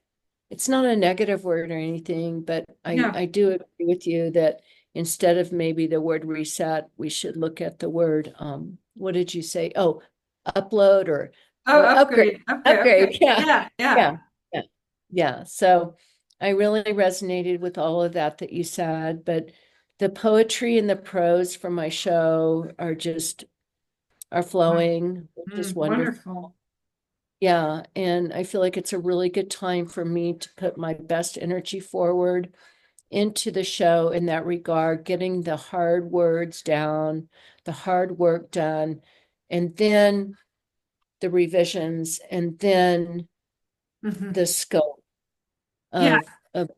a negative word or anything, but I Yeah. I do agree with you that instead of maybe the word reset, we should look at the word what did you say? Oh, upload or Oh, what upgrade. upgrade. Upgrade. Upgrade. Okay. Yeah. Yeah. Yeah. Yeah. Yeah. Yeah. So I really resonated with all of that you said, but the poetry and the prose for my show are Wow. flowing, which is wonderful. Wonderful. Yeah, and I feel like it's a really good time for me to put my best energy forward into the show in that regard, getting the hard words down, the hard work done, and then the revisions, and then Hmm. the scope Yeah. of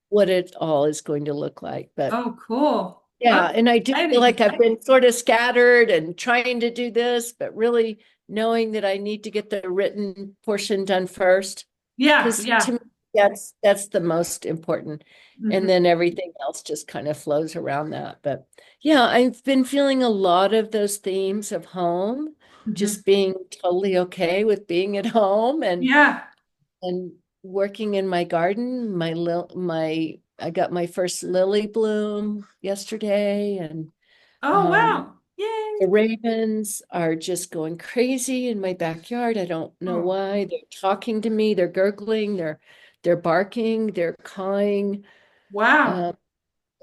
what it all is going to look like. But Oh, cool. Oh, yeah, and I do feel exciting. like I've been sort of scattered and trying to do this, but really knowing that I need to get the written portion done first. Yeah, Because to yeah. me, that's the most important. And Hmm. then everything else just kind of flows around that. But yeah, I've been feeling a lot of those themes of home, Hmm. just being totally okay with being at home Yeah. and working in my garden. My I got my first lily bloom yesterday, and Oh, um wow. Yay. the ravens are just going crazy in my backyard. I don't know Oh, why. They're talking to me, they're gurgling, they're barking, they're cawing. wow. Uh,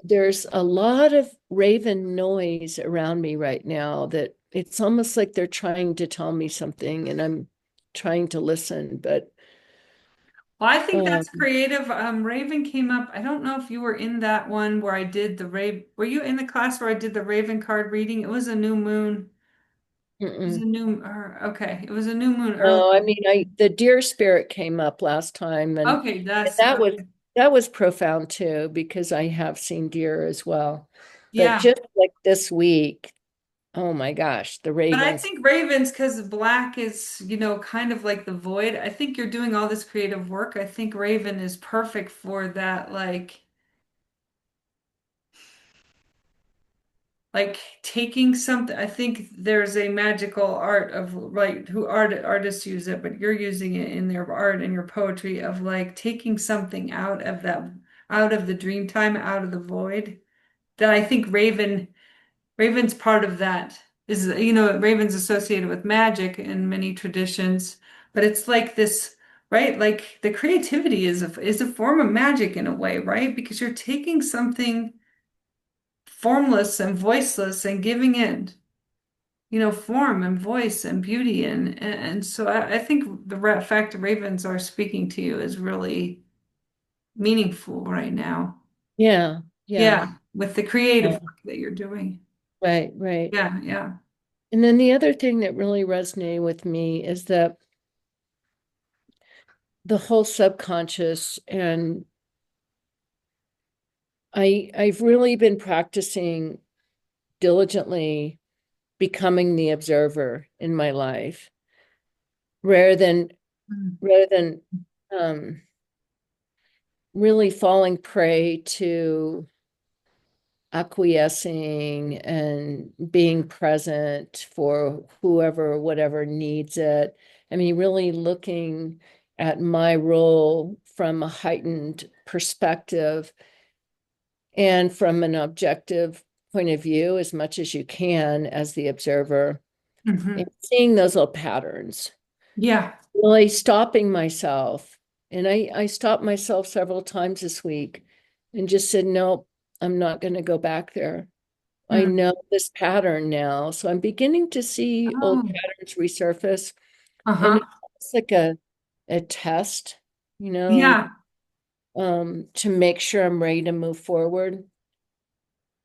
there's a lot of raven noise around me right now that it's almost like they're trying to tell me something and I'm trying to listen. But Well, I think um, that's creative. Raven came up. I don't know if you were in that one where I did the Raven. Were you in the class where I did the Raven card reading? It was a new moon. It was a mm-mm. new, or, okay. It was a new moon early. No, I mean, the deer spirit came up last time, Okay, and that's that okay. that was profound too because I have seen deer as well. But Yeah. just like this week, oh my gosh, the But I ravens. think Ravens, because black is, kind of like the void. I think you're doing all this creative work. I think Raven is perfect for that, like taking something. I think there's a magical art of right who artists use it, but you're using it in their art and your poetry of like taking something out of the dream time, out of the void. That I think Raven's part of that is, Raven's associated with magic in many traditions, but it's like this, right? Like the creativity is a form of magic in a way, right? Because you're taking something formless and voiceless and giving it, form and voice and beauty and so I think the fact that ravens are speaking to you is really meaningful right now. Yeah, yeah, Yeah, with the creative yeah. work that you're doing. Right, right. Yeah, yeah. And then the other thing that really resonated with me is that the whole subconscious, and I've really been practicing diligently becoming the observer in my life rather than Mm. rather than um, really falling prey to acquiescing and being present for whoever, whatever needs it. I mean, really looking at my role from a heightened perspective and from an objective point of view as much as you can as the observer and Hmm. seeing those little patterns, Yeah. really stopping myself. And I stopped myself several times this week and just said, nope, I'm not going to go back there. I Mm. know this pattern now. So I'm beginning to see old Oh. patterns resurface. And Uh-huh. it's like a test, you know, Yeah. to make sure I'm ready to move forward.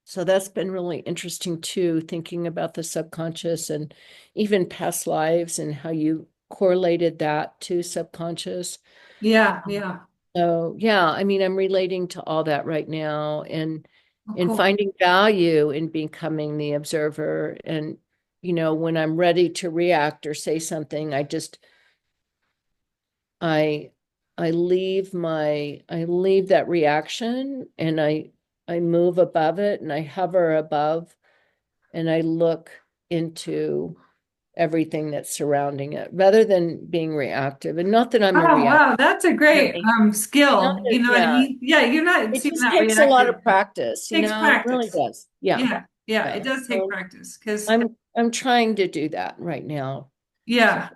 So that's been really interesting too, thinking about the subconscious and even past lives and how you correlated that to subconscious. Yeah. Yeah. So yeah, I mean, I'm relating to all that right now Oh, and cool. finding value in becoming the observer. And, when I'm ready to react or say something, I I leave that reaction and I move above it and I hover above and I look into everything that's surrounding it rather than being reactive. And not that I'm a Oh, reactive, wow. That's a great not skill. You that, know what I yeah, mean? Yeah, you're not it seem just that takes a lot reactive. of practice, Takes it really practice. does. Yeah. Yeah. Yeah. It Yeah. does take So practice because I'm trying to do that right now. So yeah,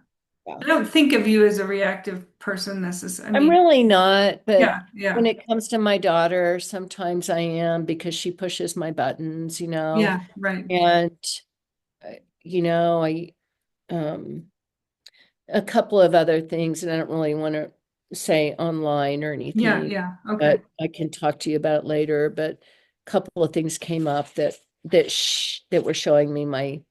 yeah. I don't think of you as a reactive person necessarily. I I'm mean, really not, but yeah. Yeah. when it comes to my daughter, sometimes I am because she pushes my buttons, Yeah. Right. and uh, I um a couple of other things, and I don't really want to say online or Yeah, anything, yeah. Okay. but I can talk to you about it later. But a couple of things came up that were showing me my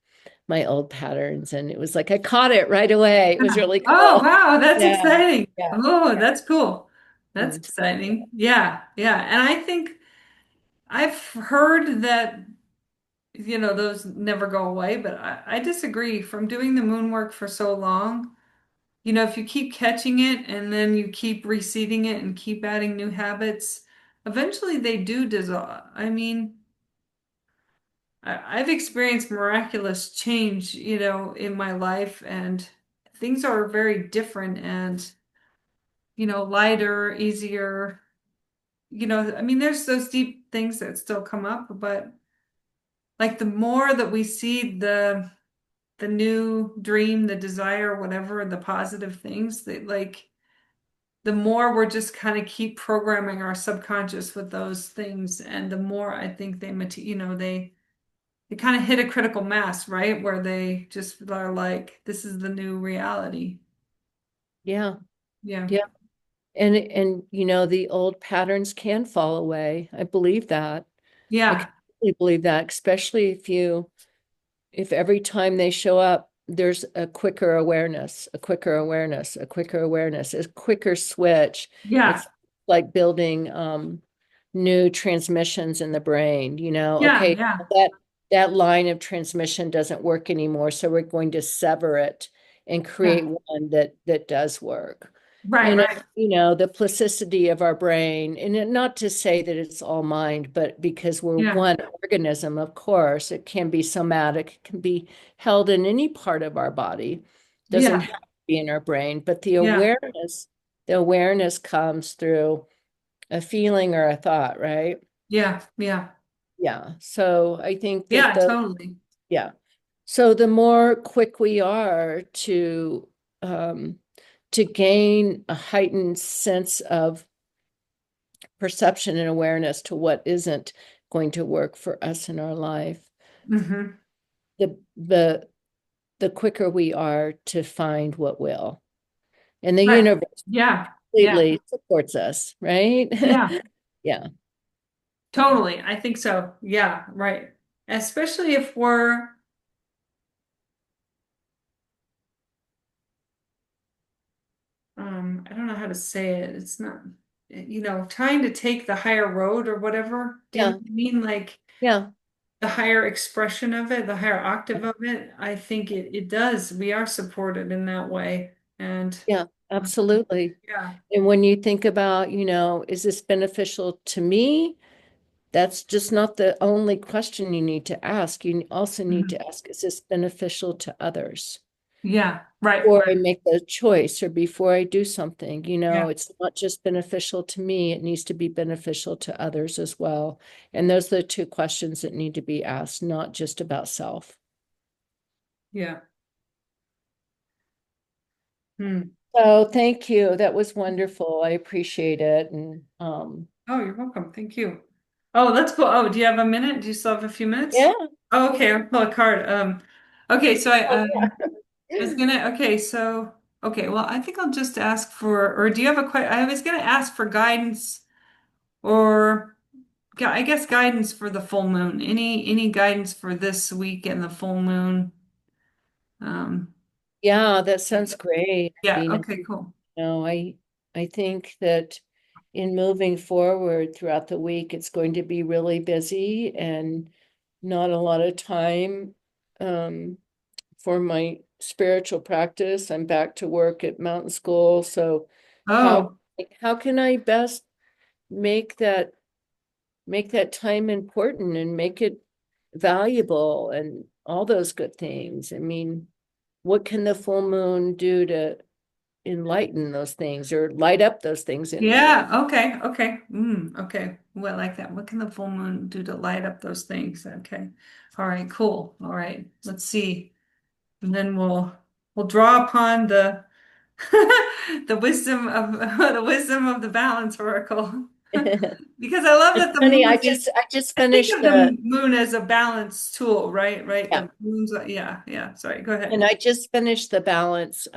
old patterns, and it was like I caught it right away. It was Yeah. really Oh, cool. wow, that's Yeah, exciting. yeah, Oh, yeah. that's cool. That's And exciting. Yeah, yeah. And I think I've heard that, those never go away, but I disagree. From doing the moon work for so long, if you keep catching it and then you keep reseeding it and keep adding new habits, eventually they do dissolve. I mean, I've experienced miraculous change, in my life, and things are very different and, lighter, easier. I mean, there's those deep things that still come up, but like the more that we see the new dream, the desire, whatever, the positive things that like the more we're just kind of keep programming our subconscious with those things, and the more I think they kind of hit a critical mass, right? Where they just are like, this is the new reality. yeah, Yeah. yeah. And the old patterns can fall away. I believe that. I Yeah. completely believe that, especially if every time they show up, there's a quicker awareness, a quicker awareness, a quicker awareness, a quicker switch. Yeah. It's like building new transmissions in the brain, Yeah. okay, Yeah. that line of transmission doesn't work anymore, so we're going to sever it and Yeah. create one that does work. Right. And Right. the plasticity of our brain, and not to say that it's all mind, but because we're Yeah. one organism, of course, it can be somatic, it can be held in any part of our body, doesn't Yeah. have to be in our brain, but Yeah. the awareness comes through a feeling or a thought, right? Yeah. Yeah. Yeah. So I think that Yeah. Totally. yeah. So the more quick we are um, to gain a heightened sense of perception and awareness to what isn't going to work for us in our life, Hmm. the the the quicker we are to find what will. And the Right. universe Yeah. Yeah. completely supports us, right? Yeah. Yeah. Totally. I think so. Yeah. Right. Especially if we're I don't know how to say it. It's not, trying to take the higher road or whatever. Do you know Yeah. what I mean? Like Yeah. the higher expression of it, the higher octave of it. I think it does. We are supported in that way. And Yeah. Absolutely. yeah, And when you think about, is this beneficial to me? That's just not the only question you need to ask. You also need mhm. to ask, is this beneficial to others? Yeah, right, Before right. I make the choice or before I do something, Yeah, it's not just beneficial to me, it needs to be beneficial to others as well. And those are the two questions that need to be asked, not just about self. yeah. Hmm. So thank you. That was wonderful. I appreciate it. And Oh, you're welcome. Thank you. Oh, that's cool. Oh, do you have a minute? Do you still have a few minutes? yeah. Oh, okay. I'll pull a card. Okay, so I Oh, was yeah. gonna, okay, so, okay, well, I think I'll just ask for, or do you have a que, I was gonna ask for guidance or, I guess guidance for the full moon. Any guidance for this week and the full moon? Um, Yeah, that sounds great. I yeah, mean, okay, cool. no, I think that in moving forward throughout the week, it's going to be really busy and not a lot of time um, for my spiritual practice. I'm back to work at mountain school, so how Oh, how can I best make that time important and make it valuable and all those good things? I mean, what can the full moon do to enlighten those things or light up those things in me? yeah, okay, okay. Okay. Well, I like that. What can the full moon do to light up those things? Okay. All right, cool. All right. Let's see. And then we'll draw upon the the wisdom of the wisdom of the balance oracle. Because I love It's that the funny, moon I just I think finished of the the moon as a balance tool, right? Right. yeah, The moon's, yeah, yeah. Sorry, go and ahead. I just finished the balance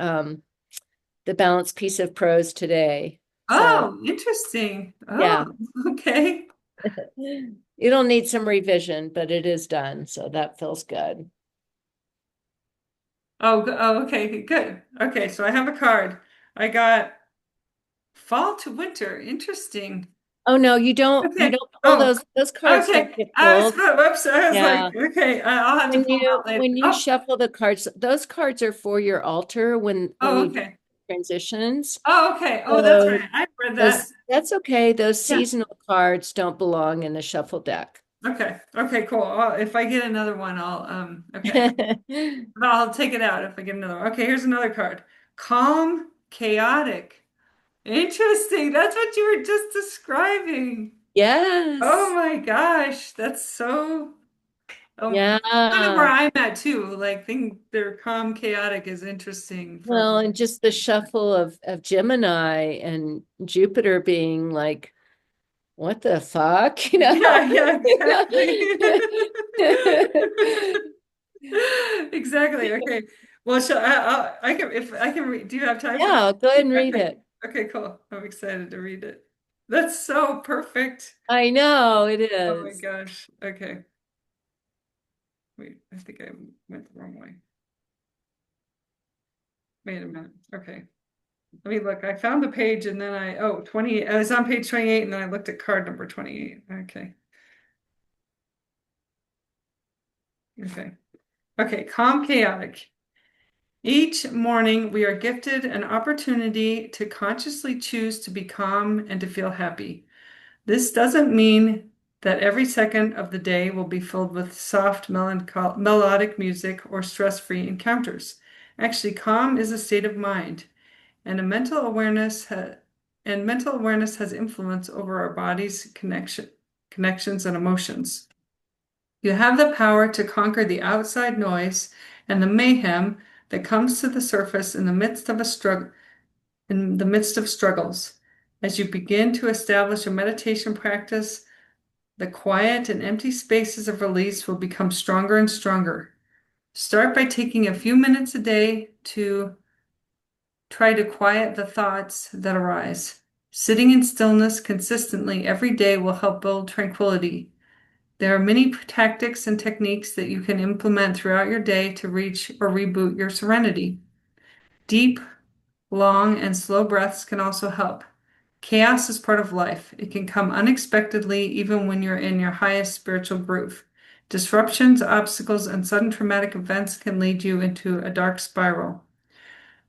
piece of prose today. So Oh, interesting. Oh, yeah. okay. It'll need some revision, but it is done, so that feels good. Oh, okay, good. Okay, so I have a card. I got fall to winter. Interesting. Oh no, you Okay. don't pull Oh, those cards okay. don't get pulled. Whoops. I was like, Yeah. okay, I'll have to pull them out later. When you Oh, shuffle the cards, those cards are for your altar when oh, you do okay. transitions. Oh, okay. Oh, that's So right. I read that. that's okay. Those Yeah. seasonal cards don't belong in the shuffle deck. Okay. Okay, cool. If I get another one, okay. I'll take it out if I get another one. Okay, here's another card. Calm, chaotic. Interesting. That's what you were just describing. Oh Yes. my gosh, that's so kind of where Yeah. I'm at too. Like think they're calm, chaotic is interesting for Well, and just the shuffle of Gemini and Jupiter being like, what the fuck, you yeah, know? yeah, exactly. Exactly. Okay. Well, I can if I can read. Do you have time for Yeah, go ahead and read Okay. it. Okay, cool. I'm excited to read it. That's so perfect. I know it Oh my is. gosh. Okay. Wait, I think I went the wrong way. Wait a minute. Okay. Let me look. I found the page and then oh, 20, I was on page 28 and then I looked at card number 28. Okay. Okay. Okay. Calm, chaotic. Each morning, we are gifted an opportunity to consciously choose to be calm and to feel happy. This doesn't mean that every second of the day will be filled with soft, melodic music or stress-free encounters. Actually, calm is a state of mind, and a mental awareness has influence over our body's connections and emotions. You have the power to conquer the outside noise and the mayhem that comes to the surface in the midst of a struggle, in the midst of struggles. As you begin to establish a meditation practice, the quiet and empty spaces of release will become stronger and stronger. Start by taking a few minutes a day to try to quiet the thoughts that arise. Sitting in stillness consistently every day will help build tranquility. There are many tactics and techniques that you can implement throughout your day to reach or reboot your serenity. Deep, long, and slow breaths can also help. Chaos is part of life. It can come unexpectedly, even when you're in your highest spiritual groove. Disruptions, obstacles, and sudden traumatic events can lead you into a dark spiral.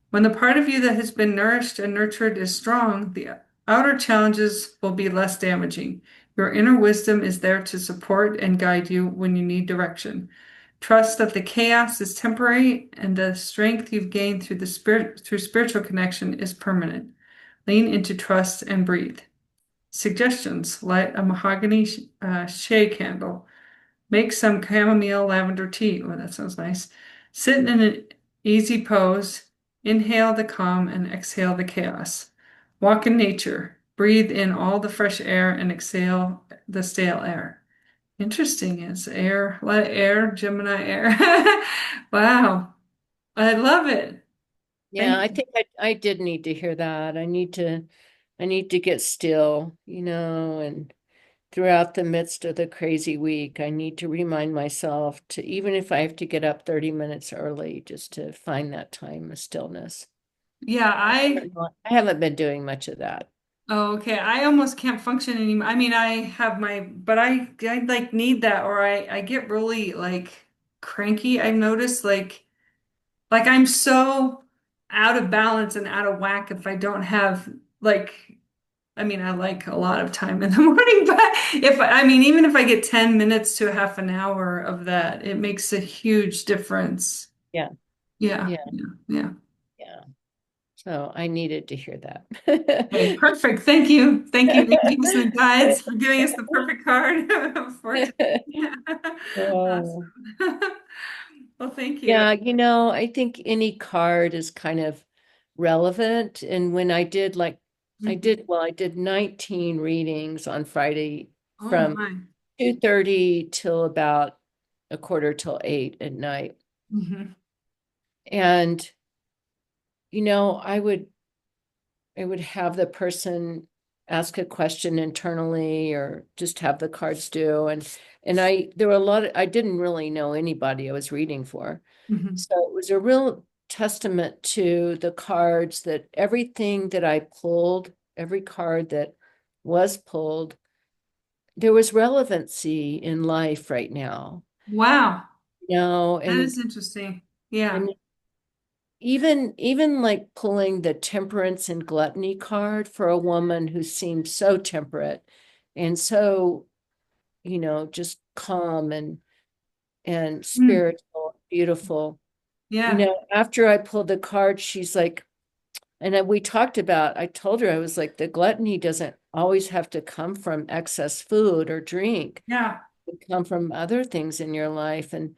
When the part of you that has been nourished and nurtured is strong, the outer challenges will be less damaging. Your inner wisdom is there to support and guide you when you need direction. Trust that the chaos is temporary and the strength you've gained through spiritual connection is permanent. Lean into trust and breathe. Suggestions: light a mahogany shea candle. Make some chamomile lavender tea. Oh, that sounds nice. Sit in an easy pose. Inhale the calm and exhale the chaos. Walk in nature. Breathe in all the fresh air and exhale the stale air. Interesting. It's air, a lot of air, Gemini air. Wow. I love it. Yeah, Thank I you. think I did need to hear that. I need to get still, and throughout the midst of the crazy week, I need to remind myself to, even if I have to get up 30 minutes early, just to find that time of stillness. Yeah, I haven't been doing much of that. oh, okay. I almost can't function anymore. I mean, I have but I like need that or I get really like cranky. I've noticed like I'm so out of balance and out of whack if I don't have like I mean, I like a lot of time in the morning, but I mean, even if I get 10 minutes to a half an hour of that, it makes a huge difference. Yeah, Yeah, yeah, yeah, yeah. yeah. So I needed to hear Okay, that. perfect. Thank you. Thank you, angels and guides, for giving us the perfect card for today. Oh. Awesome. Well, thank you. Yeah, I think any card is kind of relevant. And when I did like Mhm. I did 19 readings on Friday Oh from my. 2:30 till about a quarter till 8 at night. Hmm. And, you know, I would have the person ask a question internally or just have the cards do. And there were a lot of, I didn't really know anybody I was reading for. Hmm. So it was a real testament to the cards that everything that I pulled, every card that was pulled, there was relevancy in life right now. Wow. You know, That is interesting. Yeah. and even like pulling the temperance and gluttony card for a woman who seemed so temperate and so, you know, just calm and Mm. spiritual, beautiful. You Yeah. know, after I pulled the card, she's like, we talked about, I told her, I was like, the gluttony doesn't always have to come from excess food or drink. Yeah. It can come from other things in your life. And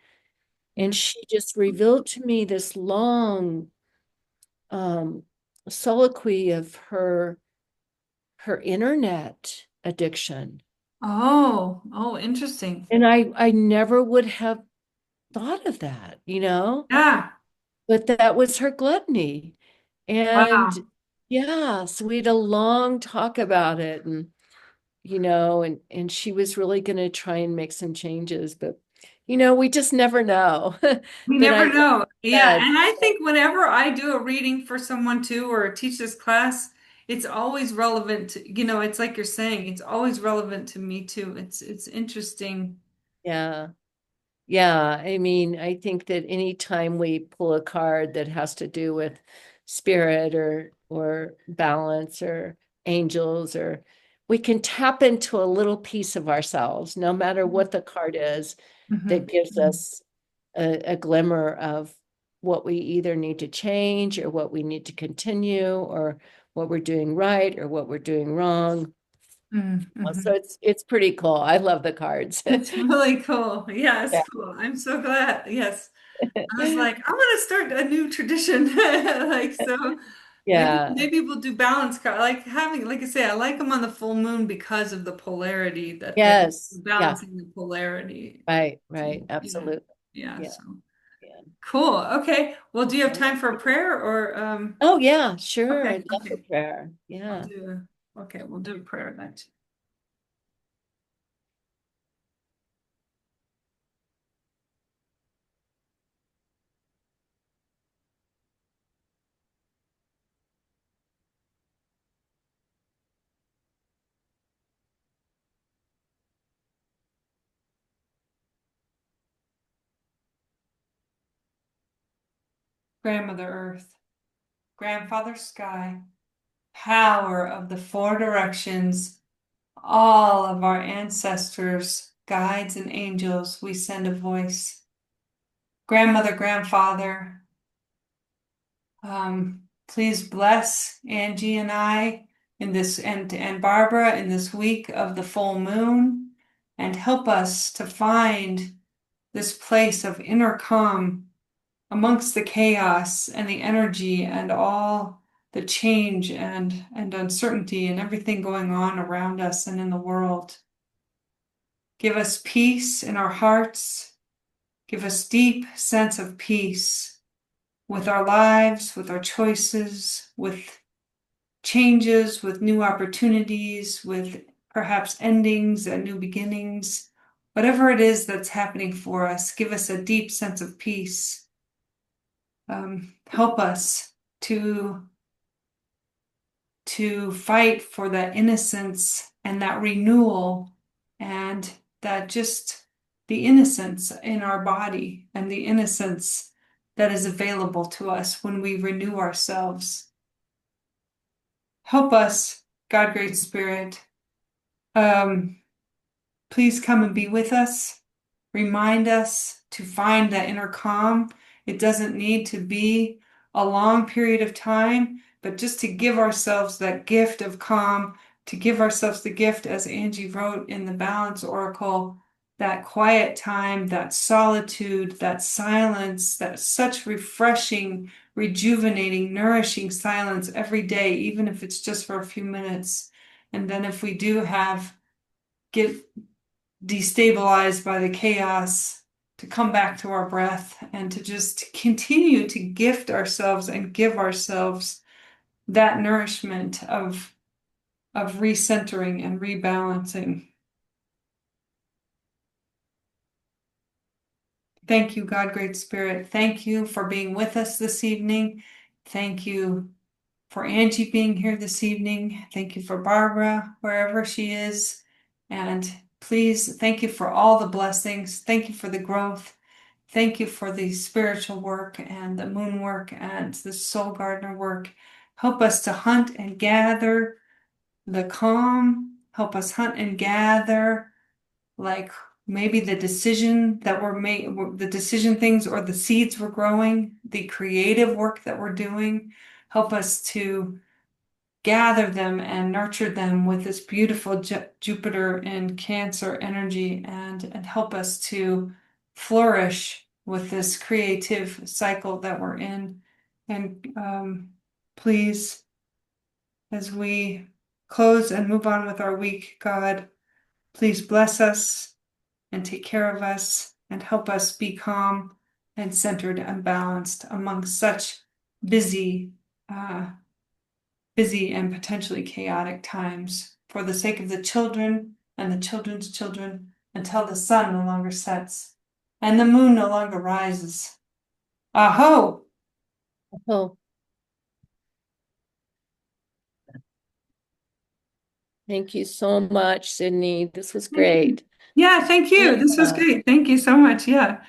Yeah. she just revealed to me this long um, soliloquy of her internet addiction. Oh, oh, interesting. And I never would have thought of that, you know, Yeah. but that was her gluttony. And Wow. yeah, so we had a long talk about it and you know, and she was really going to try and make some changes, but you know, we just never know. We But never I know. Yeah. said, And I think whenever I do a reading for someone too, or teach this class, it's always relevant to, it's like you're saying, it's always relevant to me too. It's interesting. yeah. Yeah, I mean, I think that anytime we pull a card that has to do with spirit or balance or angels or we can tap into a little piece of ourselves, no matter what the card is, that Mhm. gives us a glimmer of what we either need to change or what we need to continue or what we're doing right or what we're doing wrong. Mhm. So Mhm. it's pretty cool. I love the cards. It's really cool. Yeah, it's Yeah. cool. I'm so glad. Yes. I was like, I'm gonna start a new tradition. Like, so maybe Yeah. maybe we'll do balance card. Like having, like I say, I like them on the full moon because of the polarity that they're Yes. Yeah. balancing the polarity. Right. So, Right. yeah. Absolutely. Yeah. Yeah. So Yeah. cool. Okay. Well, do you have Yeah. time for a prayer or Oh, yeah. Sure. okay, I'd love a okay. prayer. I'll Yeah. do okay, we'll do a prayer then. Grandmother Earth, Grandfather Sky, power of the four directions, all of our ancestors, guides, and angels, we send a voice. Grandmother, grandfather, please bless Angie and I in this, and Barbara in this week of the full moon, and help us to find this place of inner calm amongst the chaos and the energy and all the change and uncertainty and everything going on around us and in the world. Give us peace in our hearts. Give us deep sense of peace with our lives, with our choices, with changes, with new opportunities, with perhaps endings and new beginnings. Whatever it is that's happening for us, give us a deep sense of peace. Help us to fight for that innocence and that renewal and that just the innocence in our body and the innocence that is available to us when we renew ourselves. Help us, God, Great Spirit. Um, Please come and be with us. Remind us to find that inner calm. It doesn't need to be a long period of time, but just to give ourselves that gift of calm, to give ourselves the gift, as Angie wrote in the Balance Oracle, that quiet time, that solitude, that silence, that such refreshing, rejuvenating, nourishing silence every day, even if it's just for a few minutes. And then if we do get destabilized by the chaos, to come back to our breath and to just continue to gift ourselves and give ourselves that nourishment of recentering and rebalancing. Thank you, God, Great Spirit. Thank you for being with us this evening. Thank you for Angie being here this evening. Thank you for Barbara, wherever she is. And please, thank you for all the blessings. Thank you for the growth. Thank you for the spiritual work and the moon work and the soul gardener work. Help us to hunt and gather the calm. Help us hunt and gather, like maybe the decision that we're making, the decision things or the seeds we're growing, the creative work that we're doing. Help us to gather them and nurture them with this beautiful Jupiter and Cancer energy and help us to flourish with this creative cycle that we're in. And please, as we close and move on with our week, God, please bless us and take care of us and help us be calm and centered and balanced among such busy, uh, busy and potentially chaotic times for the sake of the children and the children's children until the sun no longer sets and the moon no longer rises. Aho! Oh, thank you so much, Sydney. This was Thank you. great. Yeah, thank you. This was Yeah. great. Thank you so much. Yeah.